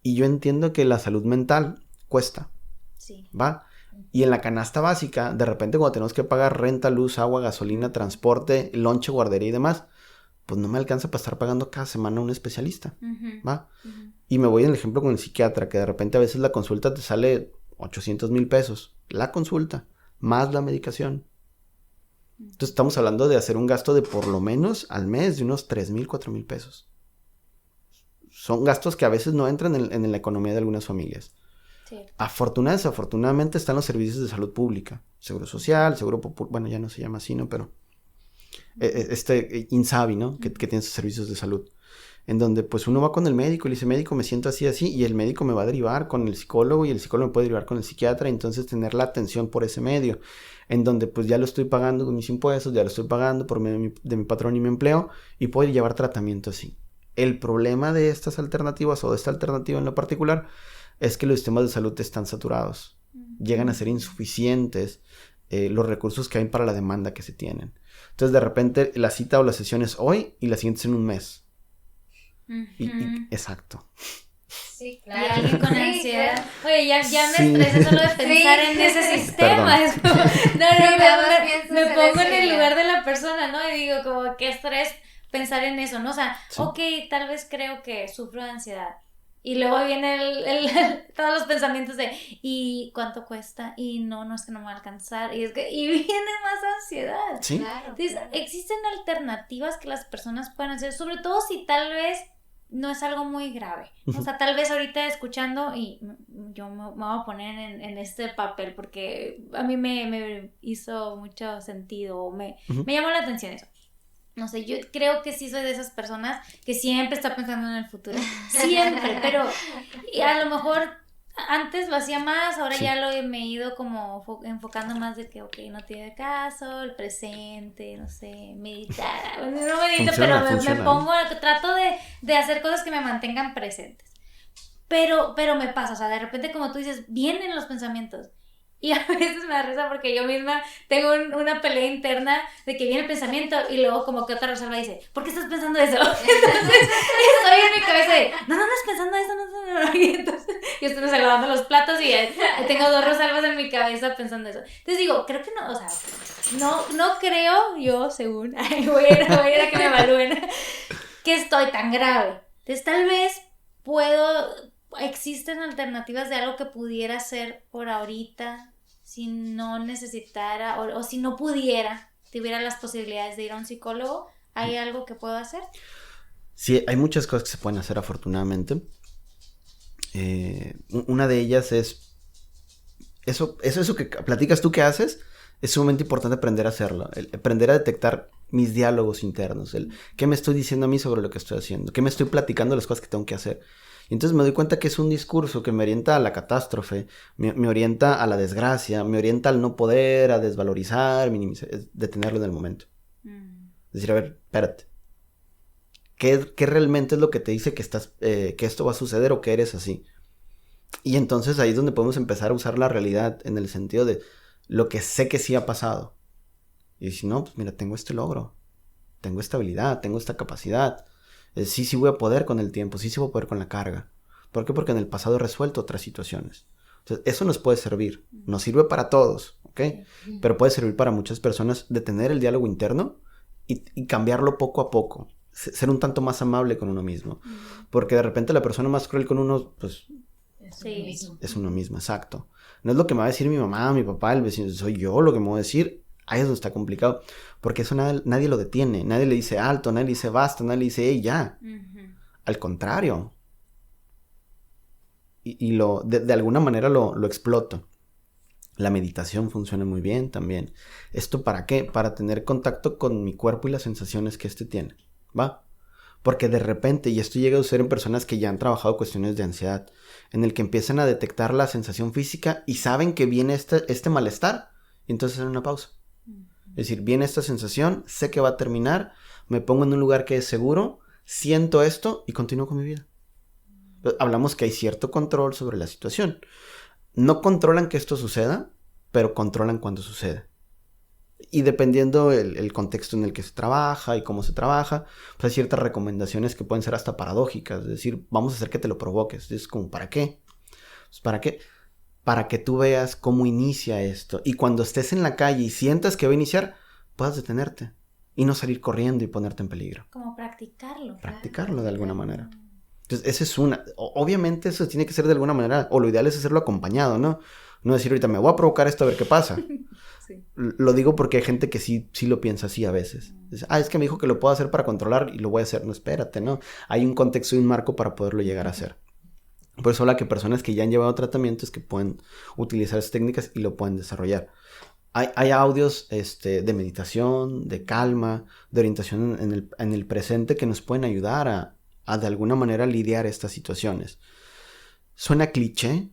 Y yo entiendo que la salud mental cuesta, ¿va? Y en la canasta básica, de repente cuando tenemos que pagar renta, luz, agua, gasolina, transporte, lonche, guardería y demás, pues no me alcanza para estar pagando cada semana a un especialista, ¿va? Y me voy en el ejemplo con el psiquiatra, que de repente a veces la consulta te sale 800,000 pesos. La consulta, más la medicación. Entonces estamos hablando de hacer un gasto de por lo menos al mes de unos 3,000, 4,000 pesos. Son gastos que a veces no entran en la economía de algunas familias. Sí. Desafortunadamente están los servicios de salud pública, Seguro Social, Seguro Popular, bueno, ya no se llama así, ¿no? Pero INSABI, ¿no? Que tiene sus servicios de salud. En donde pues uno va con el médico y le dice, médico, me siento así, así, y el médico me va a derivar con el psicólogo y el psicólogo me puede derivar con el psiquiatra, y entonces tener la atención por ese medio, en donde pues ya lo estoy pagando con mis impuestos, ya lo estoy pagando por medio de mi patrón y mi empleo, y puedo llevar tratamiento así. El problema de estas alternativas, o de esta alternativa en lo particular, es que los sistemas de salud están saturados, llegan a ser insuficientes los recursos que hay para la demanda que se tienen. Entonces de repente la cita o la sesión es hoy y la siguiente es en un mes. Exacto. Sí, Y alguien con ansiedad. claro. Oye, ya me estresa solo de pensar en ese sistema. Es como, me pongo en el lugar de la persona, ¿no? Y digo, como, qué estrés pensar en eso, ¿no? O sea, ok, tal vez creo que sufro de ansiedad. Y luego viene todos los pensamientos de, ¿y cuánto cuesta? Y no es que no me va a alcanzar. Y viene más ansiedad. Sí. Claro, Entonces, claro. existen alternativas que las personas pueden hacer, sobre todo si tal vez no es algo muy grave. O sea, tal vez ahorita escuchando, y yo me voy a poner en este papel porque a mí me hizo mucho sentido, me llamó la atención eso. No sé, yo creo que sí soy de esas personas que siempre está pensando en el futuro. Siempre, pero a lo mejor antes lo hacía más, ahora ya me he ido como enfocando más de que, ok, no tiene caso, el presente, no sé, meditar. No medito, pero me pongo, trato de hacer cosas que me mantengan presentes. Pero me pasa, o sea, de repente como tú dices, vienen los pensamientos. Y a veces me da risa porque yo misma tengo una pelea interna de que viene el pensamiento y luego como que otra Rosalba dice, ¿por qué estás pensando eso? Entonces estoy en mi cabeza de, no andas pensando eso, no. Y entonces yo estoy lavando los platos y tengo 2 Rosalbas en mi cabeza pensando eso. Entonces digo, creo que no, o sea, no creo yo, según, voy a ir a que me evalúen, que estoy tan grave. Entonces tal vez existen alternativas de algo que pudiera hacer por ahorita si no necesitara o si no tuviera las posibilidades de ir a un psicólogo. ¿Hay algo que puedo hacer? Sí, hay muchas cosas que se pueden hacer afortunadamente. Una de ellas es eso que platicas tú que haces, es sumamente importante aprender a hacerlo, aprender a detectar mis diálogos internos, qué me estoy diciendo a mí sobre lo que estoy haciendo, qué me estoy platicando, las cosas que tengo que hacer. Y entonces me doy cuenta que es un discurso que me orienta a la catástrofe, me orienta a la desgracia, me orienta al no poder, a desvalorizar, minimizar, detenerlo en el momento. Es decir, a ver, espérate. ¿Qué realmente es lo que te dice que esto va a suceder o que eres así? Y entonces ahí es donde podemos empezar a usar la realidad en el sentido de lo que sé que sí ha pasado. Y si no, pues mira, tengo este logro, tengo esta habilidad, tengo esta capacidad. Sí voy a poder con el tiempo, sí voy a poder con la carga. ¿Por qué? Porque en el pasado he resuelto otras situaciones. Entonces, eso nos puede servir. Nos sirve para todos, ¿ok? Pero puede servir para muchas personas de tener el diálogo interno y cambiarlo poco a poco. Ser un tanto más amable con uno mismo. Porque de repente la persona más cruel con uno, pues, es uno mismo, exacto. No es lo que me va a decir mi mamá, mi papá, el vecino, soy yo lo que me va a decir. Ahí es donde está complicado, porque eso nadie lo detiene, nadie le dice alto, nadie le dice basta, nadie le dice hey, ya. Al contrario. Y de alguna manera lo exploto. La meditación funciona muy bien también. ¿Esto para qué? Para tener contacto con mi cuerpo y las sensaciones que tiene, ¿va? Porque de repente, y esto llega a suceder en personas que ya han trabajado cuestiones de ansiedad, en el que empiezan a detectar la sensación física y saben que viene este malestar, y entonces hacen una pausa. Es decir, viene esta sensación, sé que va a terminar, me pongo en un lugar que es seguro, siento esto y continúo con mi vida. Hablamos que hay cierto control sobre la situación. No controlan que esto suceda, pero controlan cuando sucede. Y dependiendo el contexto en el que se trabaja y cómo se trabaja, pues hay ciertas recomendaciones que pueden ser hasta paradójicas. Es decir, vamos a hacer que te lo provoques. Es como, ¿para qué? Pues, ¿para qué? Para que tú veas cómo inicia esto. Y cuando estés en la calle y sientas que va a iniciar, puedas detenerte. Y no salir corriendo y ponerte en peligro. Como practicarlo. Practicarlo de alguna manera. Entonces, esa es una. Obviamente eso tiene que ser de alguna manera, o lo ideal es hacerlo acompañado, ¿no? No decir ahorita, me voy a provocar esto a ver qué pasa. Sí. Lo digo porque hay gente que sí lo piensa así a veces. Dice, es que me dijo que lo puedo hacer para controlar y lo voy a hacer. No, espérate, ¿no? Hay un contexto y un marco para poderlo llegar a hacer. Por eso habla que personas que ya han llevado tratamientos que pueden utilizar esas técnicas y lo pueden desarrollar. Hay audios de meditación, de calma, de orientación en el presente que nos pueden ayudar a de alguna manera lidiar estas situaciones. Suena cliché,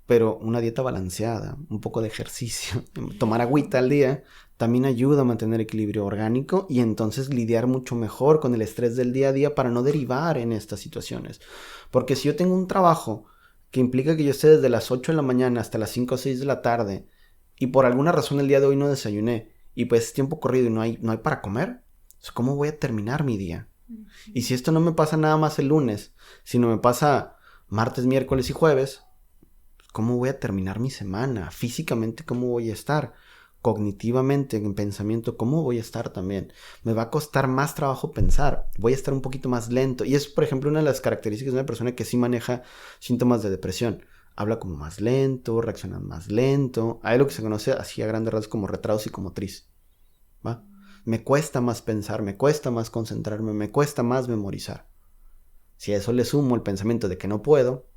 pero una dieta balanceada, un poco de ejercicio, tomar agüita al día, también ayuda a mantener equilibrio orgánico y entonces lidiar mucho mejor con el estrés del día a día para no derivar en estas situaciones. Porque si yo tengo un trabajo que implica que yo esté desde las 8 de la mañana hasta las 5 o 6 de la tarde y por alguna razón el día de hoy no desayuné y pues es tiempo corrido y no hay para comer, ¿cómo voy a terminar mi día? Y si esto no me pasa nada más el lunes, sino me pasa martes, miércoles y jueves, ¿cómo voy a terminar mi semana? Físicamente, ¿cómo voy a estar? Cognitivamente, en pensamiento, ¿cómo voy a estar también? Me va a costar más trabajo pensar, voy a estar un poquito más lento. Y es, por ejemplo, una de las características de una persona que sí maneja síntomas de depresión. Habla como más lento, reacciona más lento. Hay lo que se conoce así a grandes rasgos como retraso psicomotriz, ¿va? Me cuesta más pensar, me cuesta más concentrarme, me cuesta más memorizar. Si a eso le sumo el pensamiento de que no puedo,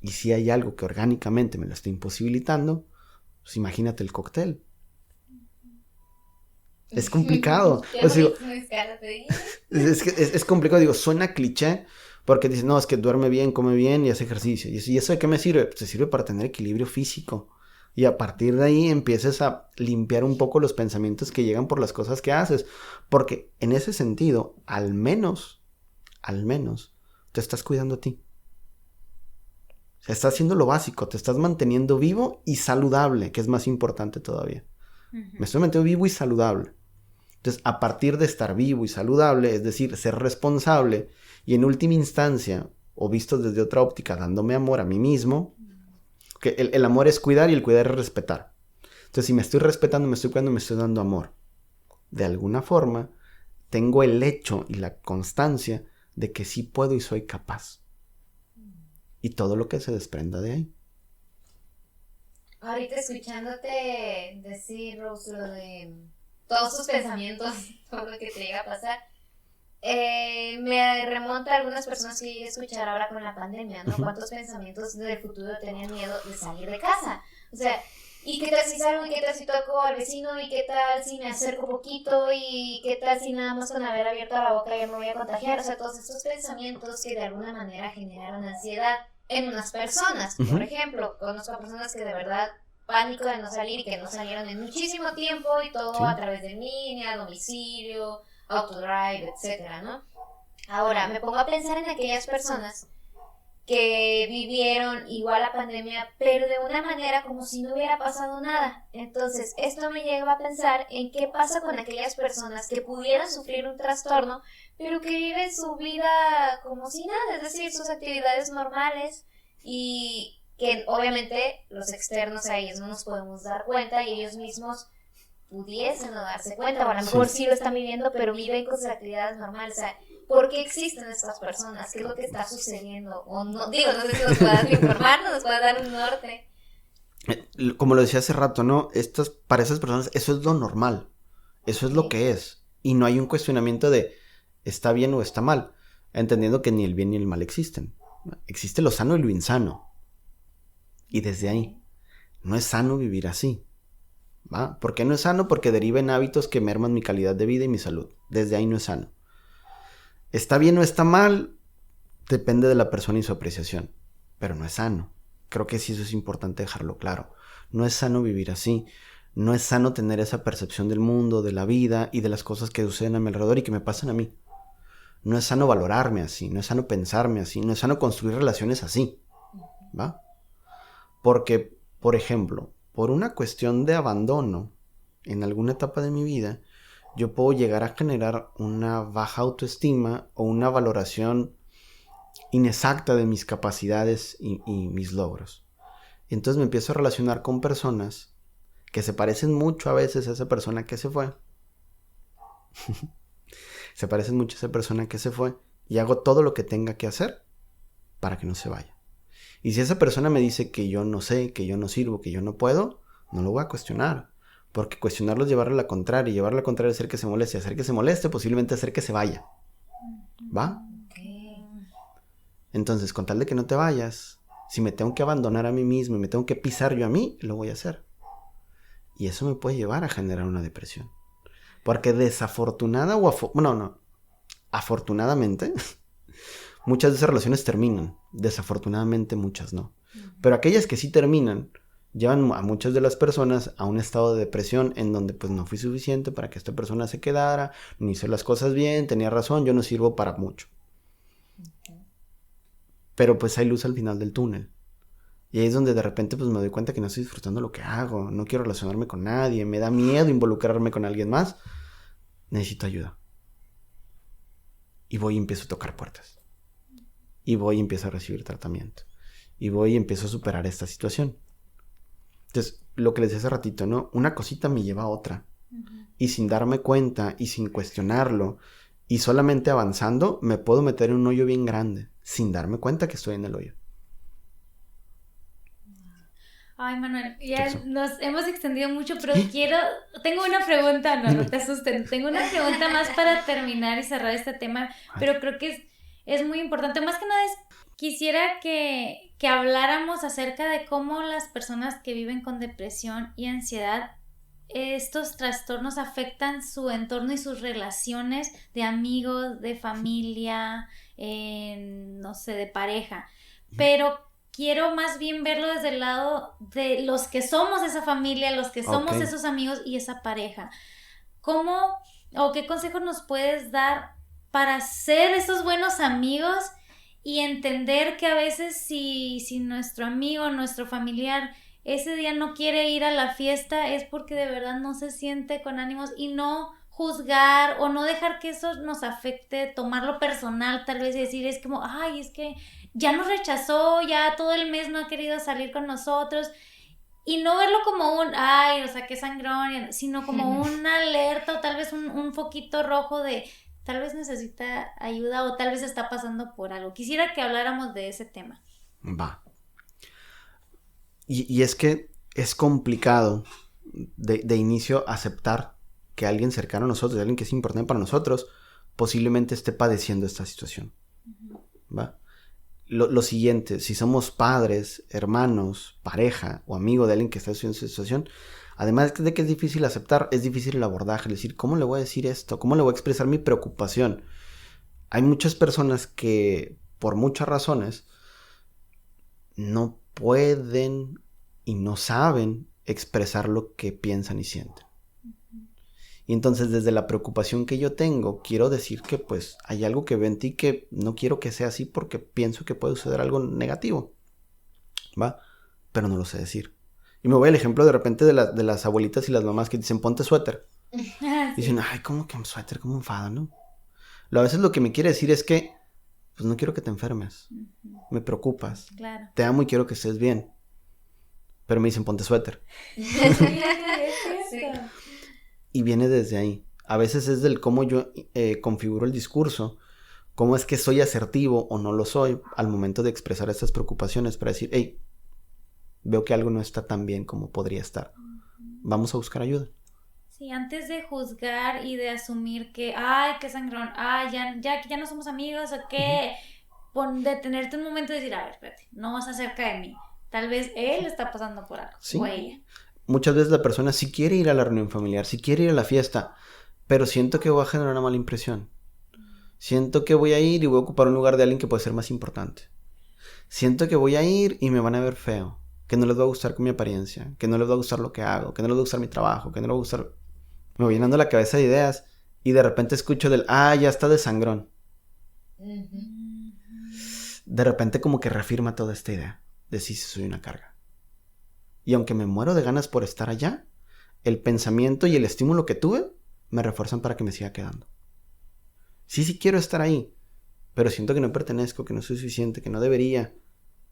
y si hay algo que orgánicamente me lo está imposibilitando, pues imagínate el cóctel. Es complicado. O sea, es complicado, digo, suena cliché porque dicen, no, es que duerme bien, come bien y hace ejercicio. ¿Y eso de qué me sirve? Pues te sirve para tener equilibrio físico. Y a partir de ahí empieces a limpiar un poco los pensamientos que llegan por las cosas que haces. Porque en ese sentido, al menos, te estás cuidando a ti. O sea, estás haciendo lo básico, te estás manteniendo vivo y saludable, que es más importante todavía. Me estoy manteniendo vivo y saludable. Entonces, a partir de estar vivo y saludable, es decir, ser responsable y en última instancia, o visto desde otra óptica, dándome amor a mí mismo, que el amor es cuidar y el cuidar es respetar. Entonces, si me estoy respetando, me estoy cuidando, me estoy dando amor. De alguna forma, tengo el hecho y la constancia de que sí puedo y soy capaz. Y todo lo que se desprenda de ahí. Ahorita escuchándote decir, Rose, lo de todos tus pensamientos, todo lo que te llega a pasar, me remonta a algunas personas que llegué a escuchar ahora con la pandemia, ¿no? ¿Cuántos pensamientos del futuro tenían miedo de salir de casa? O sea, ¿y qué tal si salgo? ¿Y qué tal si toco al vecino? ¿Y qué tal si me acerco poquito? ¿Y qué tal si nada más con haber abierto la boca ya me voy a contagiar? O sea, todos estos pensamientos que de alguna manera generaron ansiedad en unas personas. Por ejemplo, conozco a personas que de verdad pánico de no salir y que no salieron en muchísimo tiempo y todo a través de línea, domicilio, autodrive, etcétera, ¿no? Ahora, me pongo a pensar en aquellas personas que vivieron igual la pandemia, pero de una manera como si no hubiera pasado nada. Entonces, esto me lleva a pensar en qué pasa con aquellas personas que pudieran sufrir un trastorno, pero que viven su vida como si nada, es decir, sus actividades normales y que obviamente los externos a ellos no nos podemos dar cuenta y ellos mismos pudiesen no darse cuenta, o a lo mejor sí lo están viviendo, pero viven con sus actividades normales. O sea, ¿por qué existen estas personas? ¿Qué es lo que está sucediendo? O no, digo, no sé si nos puedas informar, nos puedas dar un norte. Como lo decía hace rato, ¿no? Para esas personas eso es lo normal, eso es lo que es, y no hay un cuestionamiento de está bien o está mal, entendiendo que ni el bien ni el mal existen. Existe lo sano y lo insano, y desde ahí no es sano vivir así, ¿va? ¿Por qué no es sano? Porque deriva en hábitos que merman mi calidad de vida y mi salud. Desde ahí no es sano. ¿Está bien o está mal? Depende de la persona y su apreciación, pero no es sano. Creo que sí, eso es importante dejarlo claro. No es sano vivir así. No es sano tener esa percepción del mundo, de la vida y de las cosas que suceden a mi alrededor y que me pasan a mí. No es sano valorarme así, no es sano pensarme así, no es sano construir relaciones así, ¿va? Porque, por ejemplo, por una cuestión de abandono en alguna etapa de mi vida, yo puedo llegar a generar una baja autoestima o una valoración inexacta de mis capacidades y mis logros. Entonces me empiezo a relacionar con personas que se parecen mucho a veces a esa persona que se fue. Se parecen mucho a esa persona que se fue y hago todo lo que tenga que hacer para que no se vaya. Y si esa persona me dice que yo no sé, que yo no sirvo, que yo no puedo, no lo voy a cuestionar. Porque cuestionarlo es llevarle a la contraria. Y llevarle a la contraria es hacer que se moleste. Hacer que se moleste, posiblemente hacer que se vaya. ¿Va? Entonces, con tal de que no te vayas, si me tengo que abandonar a mí mismo y me tengo que pisar yo a mí, lo voy a hacer. Y eso me puede llevar a generar una depresión. Porque afortunadamente, muchas de esas relaciones terminan. Desafortunadamente muchas no. Pero aquellas que sí terminan, llevan a muchas de las personas a un estado de depresión en donde pues no fui suficiente para que esta persona se quedara, no hice las cosas bien, tenía razón, yo no sirvo para mucho. Pero pues hay luz al final del túnel. Y ahí es donde de repente pues me doy cuenta que no estoy disfrutando lo que hago, no quiero relacionarme con nadie, me da miedo involucrarme con alguien más, necesito ayuda. Y voy y empiezo a tocar puertas. Y voy y empiezo a recibir tratamiento. Y voy y empiezo a superar esta situación. Entonces, lo que les decía hace ratito, ¿no? Una cosita me lleva a otra. Y sin darme cuenta y sin cuestionarlo y solamente avanzando, me puedo meter en un hoyo bien grande sin darme cuenta que estoy en el hoyo. Ay, Manuel, ya nos hemos extendido mucho, pero tengo una pregunta, no te asusten, tengo una pregunta más para terminar y cerrar este tema, pero creo que es muy importante, más que nada quisiera que habláramos acerca de cómo las personas que viven con depresión y ansiedad, estos trastornos afectan su entorno y sus relaciones de amigos, de familia, no sé, de pareja, pero quiero más bien verlo desde el lado de los que somos esa familia, los que somos esos amigos y esa pareja. ¿Cómo o qué consejos nos puedes dar para ser esos buenos amigos y entender que a veces si nuestro amigo, nuestro familiar ese día no quiere ir a la fiesta es porque de verdad no se siente con ánimos y no juzgar o no dejar que eso nos afecte, tomarlo personal tal vez y decir es como, ay, es que ya nos rechazó, ya todo el mes no ha querido salir con nosotros y no verlo como ay, o sea, qué sangrón, sino como una alerta o tal vez un foquito rojo de tal vez necesita ayuda o tal vez está pasando por algo. Quisiera que habláramos de ese tema. Va. Y es que es complicado de inicio aceptar que alguien cercano a nosotros, alguien que es importante para nosotros, posiblemente esté padeciendo esta situación. ¿Va? Lo siguiente, si somos padres, hermanos, pareja o amigo de alguien que está en esta situación, además de que es difícil aceptar, es difícil el abordaje, es decir, ¿cómo le voy a decir esto? ¿Cómo le voy a expresar mi preocupación? Hay muchas personas que, por muchas razones, no pueden y no saben expresar lo que piensan y sienten. Y entonces desde la preocupación que yo tengo, quiero decir que pues hay algo que veo en ti que no quiero que sea así porque pienso que puede suceder algo negativo, ¿va? Pero no lo sé decir. Y me voy al ejemplo de repente de las abuelitas y las mamás que dicen ponte suéter. Sí. Dicen, ay, ¿cómo que un suéter? ¿Cómo enfada, no? A veces lo que me quiere decir es que pues no quiero que te enfermes. Me preocupas. Claro. Te amo y quiero que estés bien. Pero me dicen ponte suéter. Sí. Y viene desde ahí. A veces es del cómo yo configuro el discurso, cómo es que soy asertivo o no lo soy al momento de expresar estas preocupaciones para decir, hey, veo que algo no está tan bien como podría estar. Vamos a buscar ayuda. Sí, antes de juzgar y de asumir que, ay, qué sangrón, ay, ya no somos amigos o qué, detenerte un momento y decir, a ver, espérate, no vas acerca de mí. Tal vez él está pasando por algo, sí. O ella. Muchas veces la persona sí quiere ir a la reunión familiar, sí quiere ir a la fiesta, pero siento que voy a generar una mala impresión. Siento que voy a ir y voy a ocupar un lugar de alguien que puede ser más importante. Siento que voy a ir y me van a ver feo, que no les va a gustar con mi apariencia, que no les va a gustar lo que hago, que no les va a gustar mi trabajo, que no les va a gustar... Me voy llenando la cabeza de ideas y de repente escucho ya está de sangrón. De repente como que reafirma toda esta idea de sí soy una carga. Y aunque me muero de ganas por estar allá, el pensamiento y el estímulo que tuve me refuerzan para que me siga quedando. Sí quiero estar ahí, pero siento que no pertenezco, que no soy suficiente, que no debería.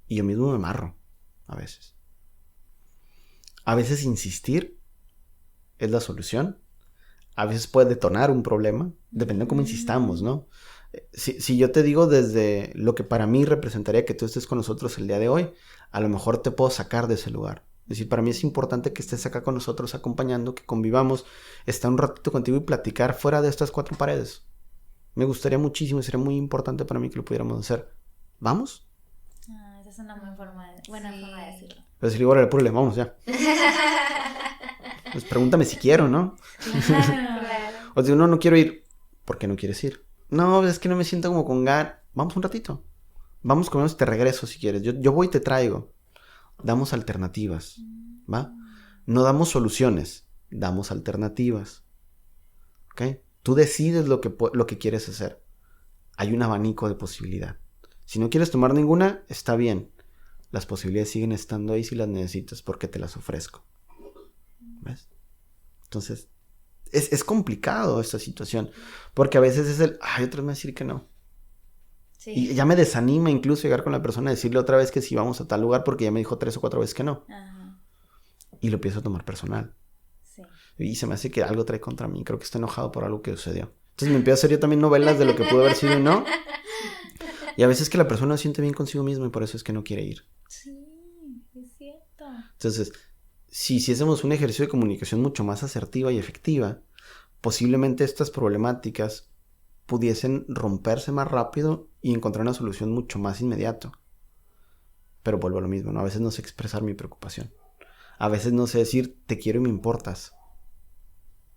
Y yo mismo me amarro, a veces. A veces insistir es la solución. A veces puede detonar un problema, dependiendo de cómo insistamos, ¿no? Si yo te digo desde lo que para mí representaría que tú estés con nosotros el día de hoy, a lo mejor te puedo sacar de ese lugar. Es decir, para mí es importante que estés acá con nosotros acompañando, que convivamos, estar un ratito contigo y platicar fuera de estas 4 paredes. Me gustaría muchísimo, sería muy importante para mí que lo pudiéramos hacer. ¿Vamos? Esa es una buena forma de decirlo. Pero si le digo, órale, vamos ya. Pues pregúntame si quiero, ¿no? Claro. Claro. O digo, no quiero ir. ¿Por qué no quieres ir? No, es que no me siento como con ganas. Vamos un ratito. Vamos, comemos y te regreso si quieres. Yo voy y te traigo. Damos alternativas, ¿va? No damos soluciones, damos alternativas. ¿Ok? Tú decides lo que quieres hacer. Hay un abanico de posibilidad. Si no quieres tomar ninguna, está bien. Las posibilidades siguen estando ahí si las necesitas porque te las ofrezco. ¿Ves? Entonces, es complicado esta situación. Porque a veces es otra vez me va a decir que no. Sí. Y ya me desanima incluso llegar con la persona a decirle otra vez que sí vamos a tal lugar porque ya me dijo 3 o 4 veces que no. Ajá. Y lo empiezo a tomar personal. Sí. Y se me hace que algo trae contra mí. Creo que está enojado por algo que sucedió. Entonces me empiezo a hacer yo también novelas de lo que pudo haber sido y no. Y a veces que la persona no siente bien consigo mismo y por eso es que no quiere ir. Sí, es cierto. Entonces, si hiciésemos un ejercicio de comunicación mucho más asertiva y efectiva, posiblemente estas problemáticas pudiesen romperse más rápido y encontrar una solución mucho más inmediato. Pero vuelvo a lo mismo, ¿no? A veces no sé expresar mi preocupación. A veces no sé decir, te quiero y me importas.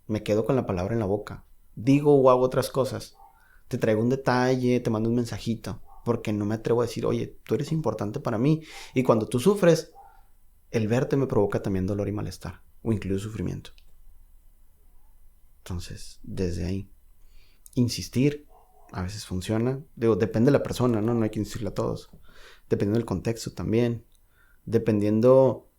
Me quedo con la palabra en la boca. Digo o hago otras cosas. Te traigo un detalle, te mando un mensajito. Porque no me atrevo a decir, oye, tú eres importante para mí. Y cuando tú sufres, el verte me provoca también dolor y malestar. O incluso sufrimiento. Entonces, desde ahí. Insistir, a veces funciona. Digo, depende de la persona, ¿no? No hay que insistirle a todos. Dependiendo del contexto también. Dependiendo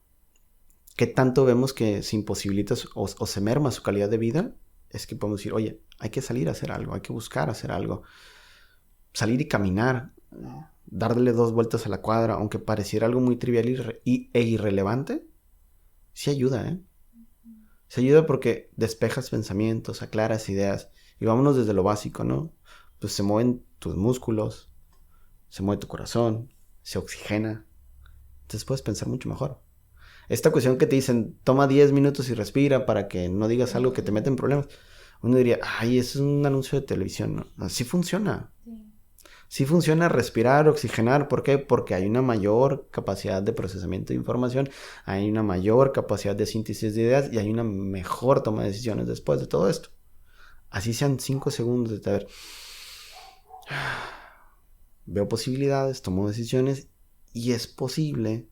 qué tanto vemos que se imposibilita o se merma su calidad de vida, es que podemos decir, oye, hay que salir a hacer algo, hay que buscar hacer algo. Salir y caminar, darle 2 vueltas a la cuadra, aunque pareciera algo muy trivial e irrelevante, sí ayuda, ¿eh? Se ayuda porque despejas pensamientos, aclaras ideas. Y vámonos desde lo básico, ¿no? Pues se mueven tus músculos, se mueve tu corazón, se oxigena. Entonces puedes pensar mucho mejor. Esta cuestión que te dicen, toma 10 minutos y respira para que no digas algo que te mete en problemas. Uno diría, ay, eso es un anuncio de televisión, ¿no? Así funciona. Sí. Sí funciona respirar, oxigenar. ¿Por qué? Porque hay una mayor capacidad de procesamiento de información, hay una mayor capacidad de síntesis de ideas y hay una mejor toma de decisiones después de todo esto. Así sean 5 segundos de ver. Veo posibilidades, tomo decisiones y es posible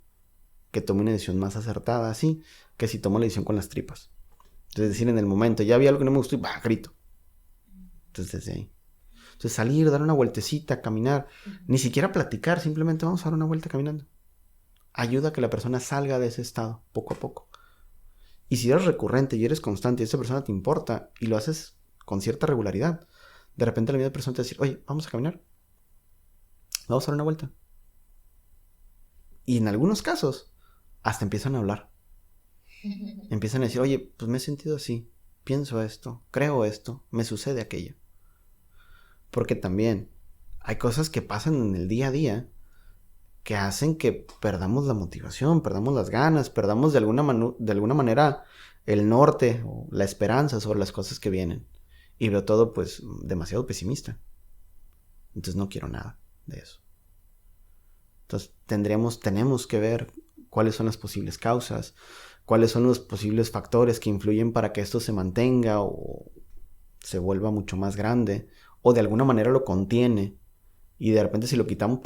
que tome una decisión más acertada así que si tomo la decisión con las tripas. Entonces decir en el momento, ya vi algo que no me gustó y grito. Entonces desde ahí. Entonces salir, dar una vueltecita, caminar, ni siquiera platicar, simplemente vamos a dar una vuelta caminando. Ayuda a que la persona salga de ese estado poco a poco. Y si eres recurrente y eres constante y esa persona te importa y lo haces con cierta regularidad, de repente la misma persona te va a decir, oye, vamos a caminar. Vamos a dar una vuelta. Y en algunos casos, hasta empiezan a hablar. Empiezan a decir, oye, pues me he sentido así, pienso esto, creo esto, me sucede aquello. Porque también hay cosas que pasan en el día a día que hacen que perdamos la motivación, perdamos las ganas, perdamos de alguna manera el norte o la esperanza sobre las cosas que vienen. Y veo todo pues demasiado pesimista. Entonces no quiero nada de eso. Entonces tenemos que ver cuáles son las posibles causas, cuáles son los posibles factores que influyen para que esto se mantenga o se vuelva mucho más grande o de alguna manera lo contiene y de repente si lo quitamos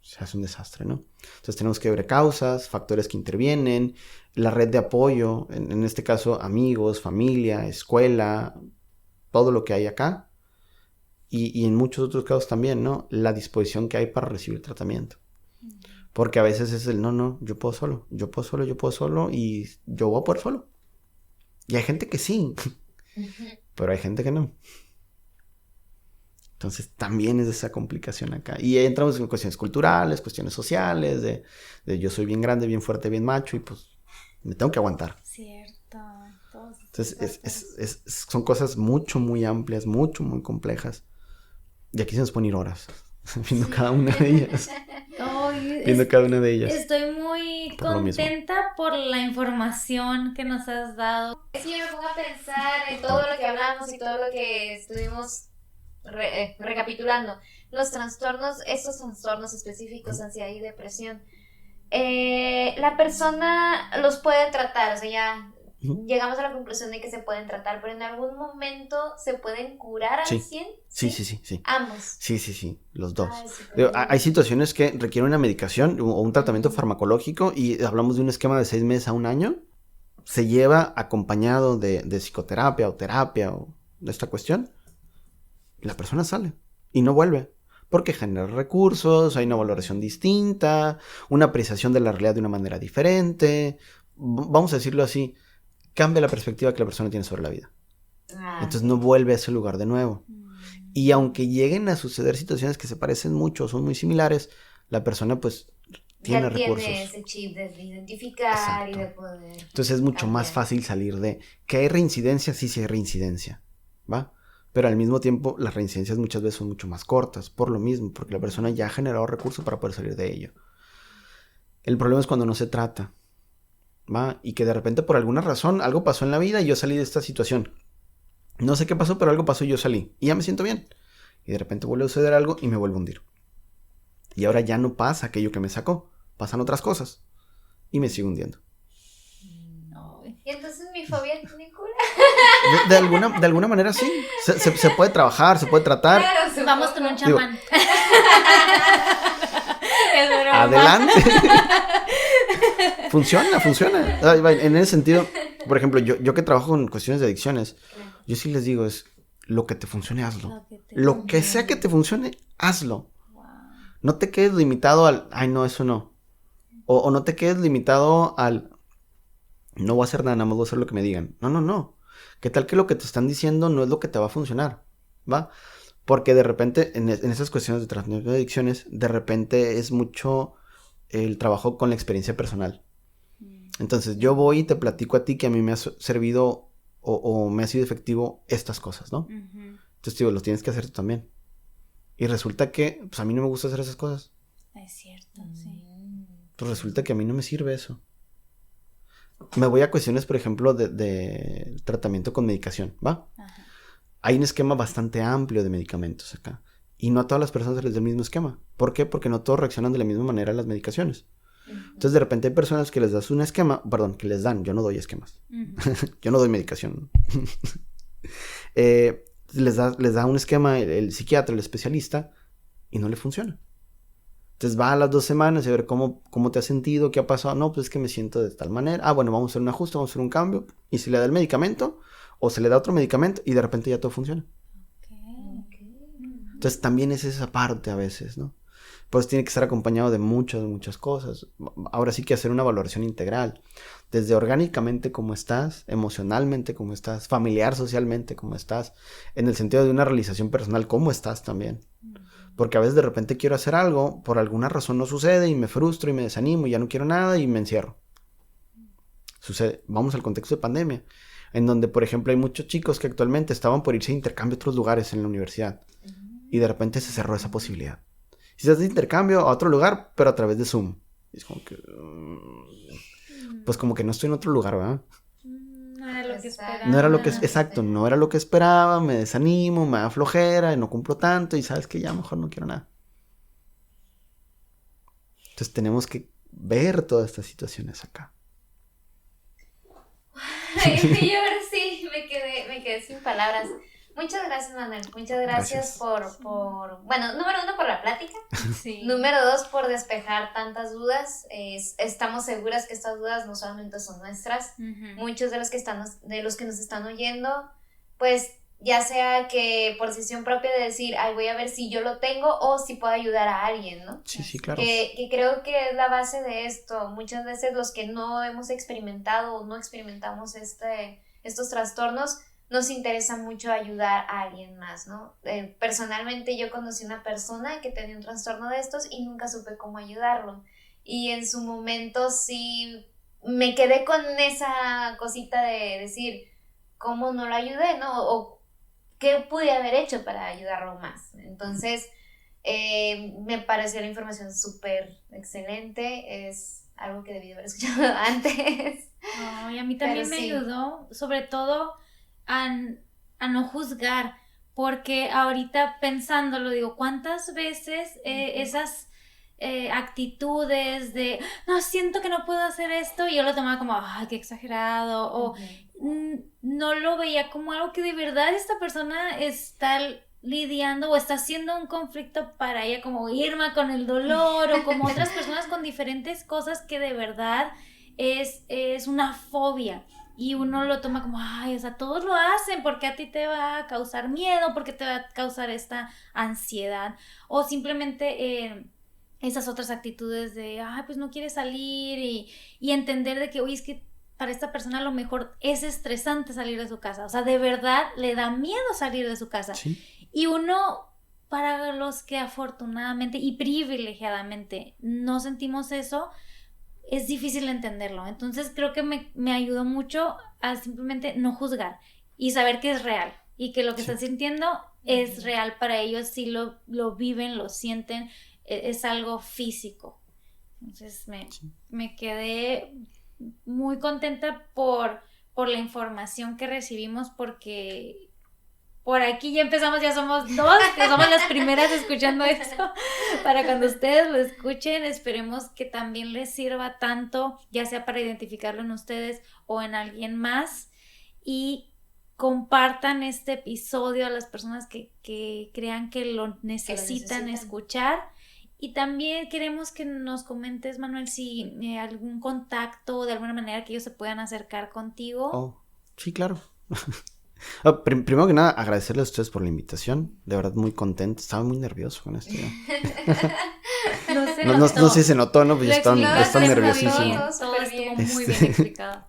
se hace un desastre, ¿no? Entonces tenemos que ver causas, factores que intervienen, la red de apoyo, en este caso amigos, familia, escuela, todo lo que hay acá y en muchos otros casos también, ¿no? La disposición que hay para recibir tratamiento. Porque a veces es no, yo puedo solo y yo voy a poder solo. Y hay gente que sí, pero hay gente que no. Entonces también es esa complicación acá. Y ahí entramos en cuestiones culturales, cuestiones sociales, de yo soy bien grande, bien fuerte, bien macho y pues me tengo que aguantar. Cierto. Entonces son cosas muy amplias, muy complejas. Y aquí se nos pueden ir horas viendo cada una de ellas. Cada una de ellas. Estoy muy contenta por la información que nos has dado. Es que yo me pongo a pensar en todo lo que hablamos y todo lo que estuvimos recapitulando. Los trastornos, estos trastornos específicos, ansiedad y depresión. La persona los puede tratar, o sea, ya llegamos a la conclusión de que se pueden tratar, pero en algún momento se pueden curar al Sí. 100. Sí. Ambos. Sí, los dos. Ay, súper Digo, bien. hay situaciones que requieren una medicación o un tratamiento farmacológico y hablamos de un esquema de 6 meses a un año. Se lleva acompañado de psicoterapia o terapia o de esta cuestión. Y la persona sale y no vuelve. Porque genera recursos, hay una valoración distinta, una apreciación de la realidad de una manera diferente. Vamos a decirlo así, cambia la perspectiva que la persona tiene sobre la vida. Entonces no vuelve a ese lugar de nuevo. Y aunque lleguen a suceder situaciones que se parecen mucho, son muy similares, la persona pues tiene ya recursos. tiene ese chip de identificar y Exacto. de poder. Entonces es mucho más cambiar. fácil salir de... ¿Que hay reincidencia? Sí hay reincidencia, ¿va? Pero al mismo tiempo las reincidencias muchas veces son mucho más cortas, por lo mismo, porque la persona ya ha generado recursos para poder salir de ello. El problema es cuando no se trata, ¿va? Y que de repente por alguna razón algo pasó en la vida y yo salí de esta situación. No sé qué pasó, pero algo pasó y yo salí. Y ya me siento bien. Y de repente vuelve a suceder algo y me vuelvo a hundir. Y ahora ya no pasa aquello que me sacó. Pasan otras cosas. Y me sigo hundiendo. No. Y entonces mi fobia tiene cura. De alguna manera sí. Se puede trabajar, se puede tratar. Claro, supongo. Vamos con un chamán. Es broma. Adelante. Funciona. En ese sentido, por ejemplo, yo que trabajo con cuestiones de adicciones, Claro. yo sí les digo es, lo que te funcione, hazlo. te Lo que sea que te funcione, hazlo. Wow. No te quedes limitado al, ay no, eso no. O no te quedes limitado al, no voy a hacer nada más voy a hacer lo que me digan. No. ¿Qué tal que lo que te están diciendo no es lo que te va a funcionar? ¿Va? Porque de repente, en esas cuestiones de trastorno de adicciones, de repente es mucho el trabajo con la experiencia personal. Entonces, yo voy y te platico a ti que a mí me ha servido o me ha sido efectivo estas cosas, ¿no? Entonces, digo, lo tienes que hacer tú también. Y resulta que, pues a mí no me gusta hacer esas cosas. Es cierto, sí. Pues resulta que a mí no me sirve eso. Me voy a cuestiones, por ejemplo, de tratamiento con medicación, ¿va? Ajá. Hay un esquema bastante amplio de medicamentos acá. Y no a todas las personas les da el mismo esquema. ¿Por qué? Porque no todos reaccionan de la misma manera a las medicaciones. Entonces, de repente hay personas que les das un esquema, perdón, que les dan, yo no doy esquemas. Yo no doy medicación. Les da un esquema el psiquiatra, el especialista, y no le funciona. Entonces va a las 2 semanas y a ver cómo te has sentido, qué ha pasado. No, pues es que me siento de tal manera. Ah, bueno, vamos a hacer un ajuste, vamos a hacer un cambio. Y se le da el medicamento, o se le da otro medicamento, y de repente ya todo funciona. Entonces también es esa parte a veces, ¿no? Pues tiene que estar acompañado de muchas cosas. Ahora sí que hacer una valoración integral. Desde orgánicamente cómo estás, emocionalmente cómo estás, familiar, socialmente cómo estás, en el sentido de una realización personal, cómo estás también. Porque a veces de repente quiero hacer algo, por alguna razón no sucede y me frustro y me desanimo y ya no quiero nada y me encierro. Sucede. Vamos al contexto de pandemia, en donde, por ejemplo, hay muchos chicos que actualmente estaban por irse de intercambio a otros lugares en la universidad y de repente se cerró esa posibilidad. Si se hace de intercambio a otro lugar, pero a través de Zoom. Y es como que... pues como que no estoy en otro lugar, ¿verdad? No era lo que esperaba. No era lo que... Exacto, no era lo que esperaba, me desanimo, me da flojera, no cumplo tanto y sabes que ya mejor no quiero nada. Entonces tenemos que ver todas estas situaciones acá. Ay, yo ahora sí me quedé sin palabras. Muchas gracias, Manuel. Muchas gracias. por bueno, número 1 por la plática. Sí. Número 2 por despejar tantas dudas. Estamos seguras que estas dudas no solamente son nuestras. Muchos de los que nos están oyendo, pues ya sea que por decisión propia de decir, ay, voy a ver si yo lo tengo o si puedo ayudar a alguien, ¿no? Sí, claro. Que creo que es la base de esto. Muchas veces los que no hemos experimentado o no experimentamos estos trastornos, nos interesa mucho ayudar a alguien más, ¿no? Personalmente yo conocí una persona que tenía un trastorno de estos y nunca supe cómo ayudarlo. Y en su momento sí me quedé con esa cosita de decir, ¿cómo no lo ayudé, no? O ¿qué pude haber hecho para ayudarlo más? Entonces, me pareció la información súper excelente. Es algo que debí haber escuchado antes. Oh, y a mí también me ayudó, sobre todo a no juzgar, porque ahorita pensándolo, digo, ¿cuántas veces esas actitudes de, no, siento que no puedo hacer esto, y yo lo tomaba como, ay, qué exagerado, o no lo veía como algo que de verdad esta persona está lidiando o está haciendo un conflicto para ella, como Irma con el dolor, o como otras personas con diferentes cosas que de verdad es una fobia. Y uno lo toma como, ay, o sea, todos lo hacen, porque a ti te va a causar miedo, porque te va a causar esta ansiedad, o simplemente esas otras actitudes de, ay, pues no quiere salir, y entender de que, oye, es que para esta persona a lo mejor es estresante salir de su casa, o sea, de verdad le da miedo salir de su casa. Sí. Y uno, para los que afortunadamente y privilegiadamente no sentimos eso, es difícil entenderlo. Entonces creo que me ayudó mucho a simplemente no juzgar y saber que es real y que lo que están sintiendo es real para ellos, si lo viven, lo sienten, es algo físico. Entonces me quedé muy contenta por la información que recibimos, porque por aquí ya empezamos, ya somos 2, que somos las primeras escuchando esto. Para cuando ustedes lo escuchen, esperemos que también les sirva tanto, ya sea para identificarlo en ustedes o en alguien más. Y compartan este episodio a las personas que crean que lo necesitan escuchar. Y también queremos que nos comentes, Manuel, si algún contacto, de alguna manera que ellos se puedan acercar contigo. Oh, sí, claro. Primero que nada, agradecerles a ustedes por la invitación. De verdad, muy contento. Estaba muy nervioso con esto. No sé si se notó, ¿no? Pues yo estaba nerviosísimo. Todo estuvo muy bien explicado.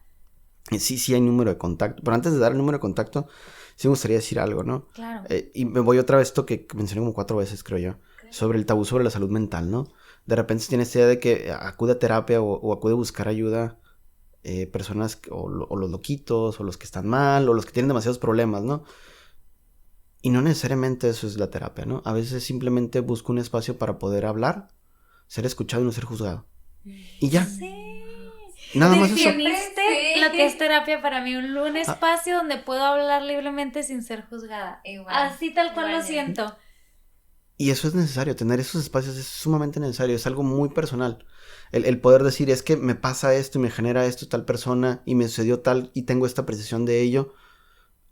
Sí hay número de contacto. Pero antes de dar el número de contacto, sí me gustaría decir algo, ¿no? Claro. Y me voy otra vez a esto que mencioné como 4 veces, creo yo. Sobre el tabú sobre la salud mental, ¿no? De repente se tiene esta idea de que acude a terapia o acude a buscar ayuda personas o los loquitos, o los que están mal, o los que tienen demasiados problemas, ¿no? Y no necesariamente eso es la terapia, ¿no? A veces simplemente busco un espacio para poder hablar, ser escuchado y no ser juzgado. Y ya. Sí. Nada más eso. Definiste lo que es terapia para mí, un espacio donde puedo hablar libremente sin ser juzgada. Igual. Así tal cual lo siento. Y eso es necesario, tener esos espacios es sumamente necesario, es algo muy personal. El poder decir, es que me pasa esto y me genera esto tal persona y me sucedió tal y tengo esta percepción de ello.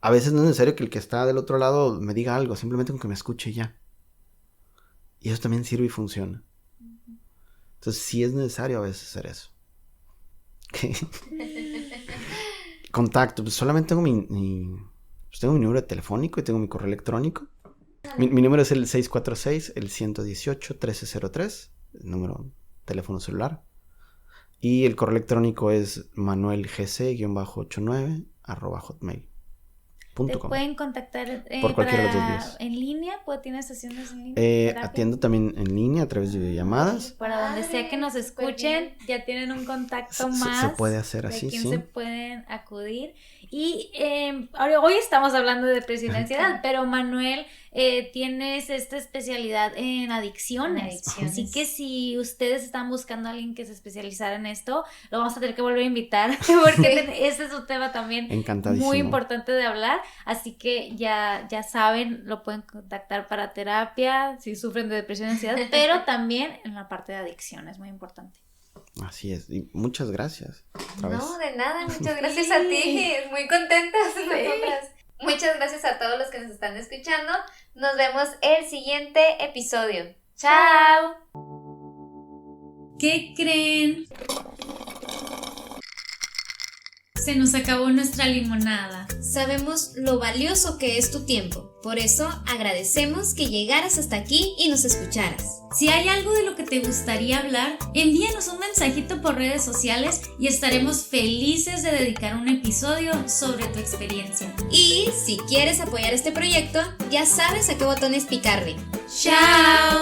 A veces no es necesario que el que está del otro lado me diga algo, simplemente con que me escuche ya. Y eso también sirve y funciona. Entonces sí es necesario a veces hacer eso. Contacto, pues solamente tengo tengo mi número telefónico y tengo mi correo electrónico. Mi número es el 646-118-1303, el número teléfono celular. Y el correo electrónico es manuelgc-89@hotmail.com. ¿Te pueden contactar por cualquiera de los 2 días? ¿En línea? ¿Tienes sesiones en línea? Atiendo también en línea a través de llamadas. Para donde sea que nos escuchen, ya tienen un contacto más. Se puede hacer así, de quién sí. se pueden acudir. Y hoy estamos hablando de depresión y ansiedad, pero Manuel, tienes esta especialidad en adicciones. Así que si ustedes están buscando a alguien que se especializara en esto, lo vamos a tener que volver a invitar, porque este es un tema también muy importante de hablar. Así que ya saben, lo pueden contactar para terapia si sufren de depresión y ansiedad, pero también en la parte de adicciones, muy importante. Así es, y muchas gracias. No, de nada, muchas gracias a ti, muy contentas nosotras. Muchas gracias a todos los que nos están escuchando. Nos vemos el siguiente episodio. ¡Chao! ¿Qué creen? Se nos acabó nuestra limonada. Sabemos lo valioso que es tu tiempo, por eso agradecemos que llegaras hasta aquí y nos escucharas. Si hay algo de lo que te gustaría hablar, envíanos un mensajito por redes sociales y estaremos felices de dedicar un episodio sobre tu experiencia. Y si quieres apoyar este proyecto, ya sabes a qué botones picarle. ¡Chao!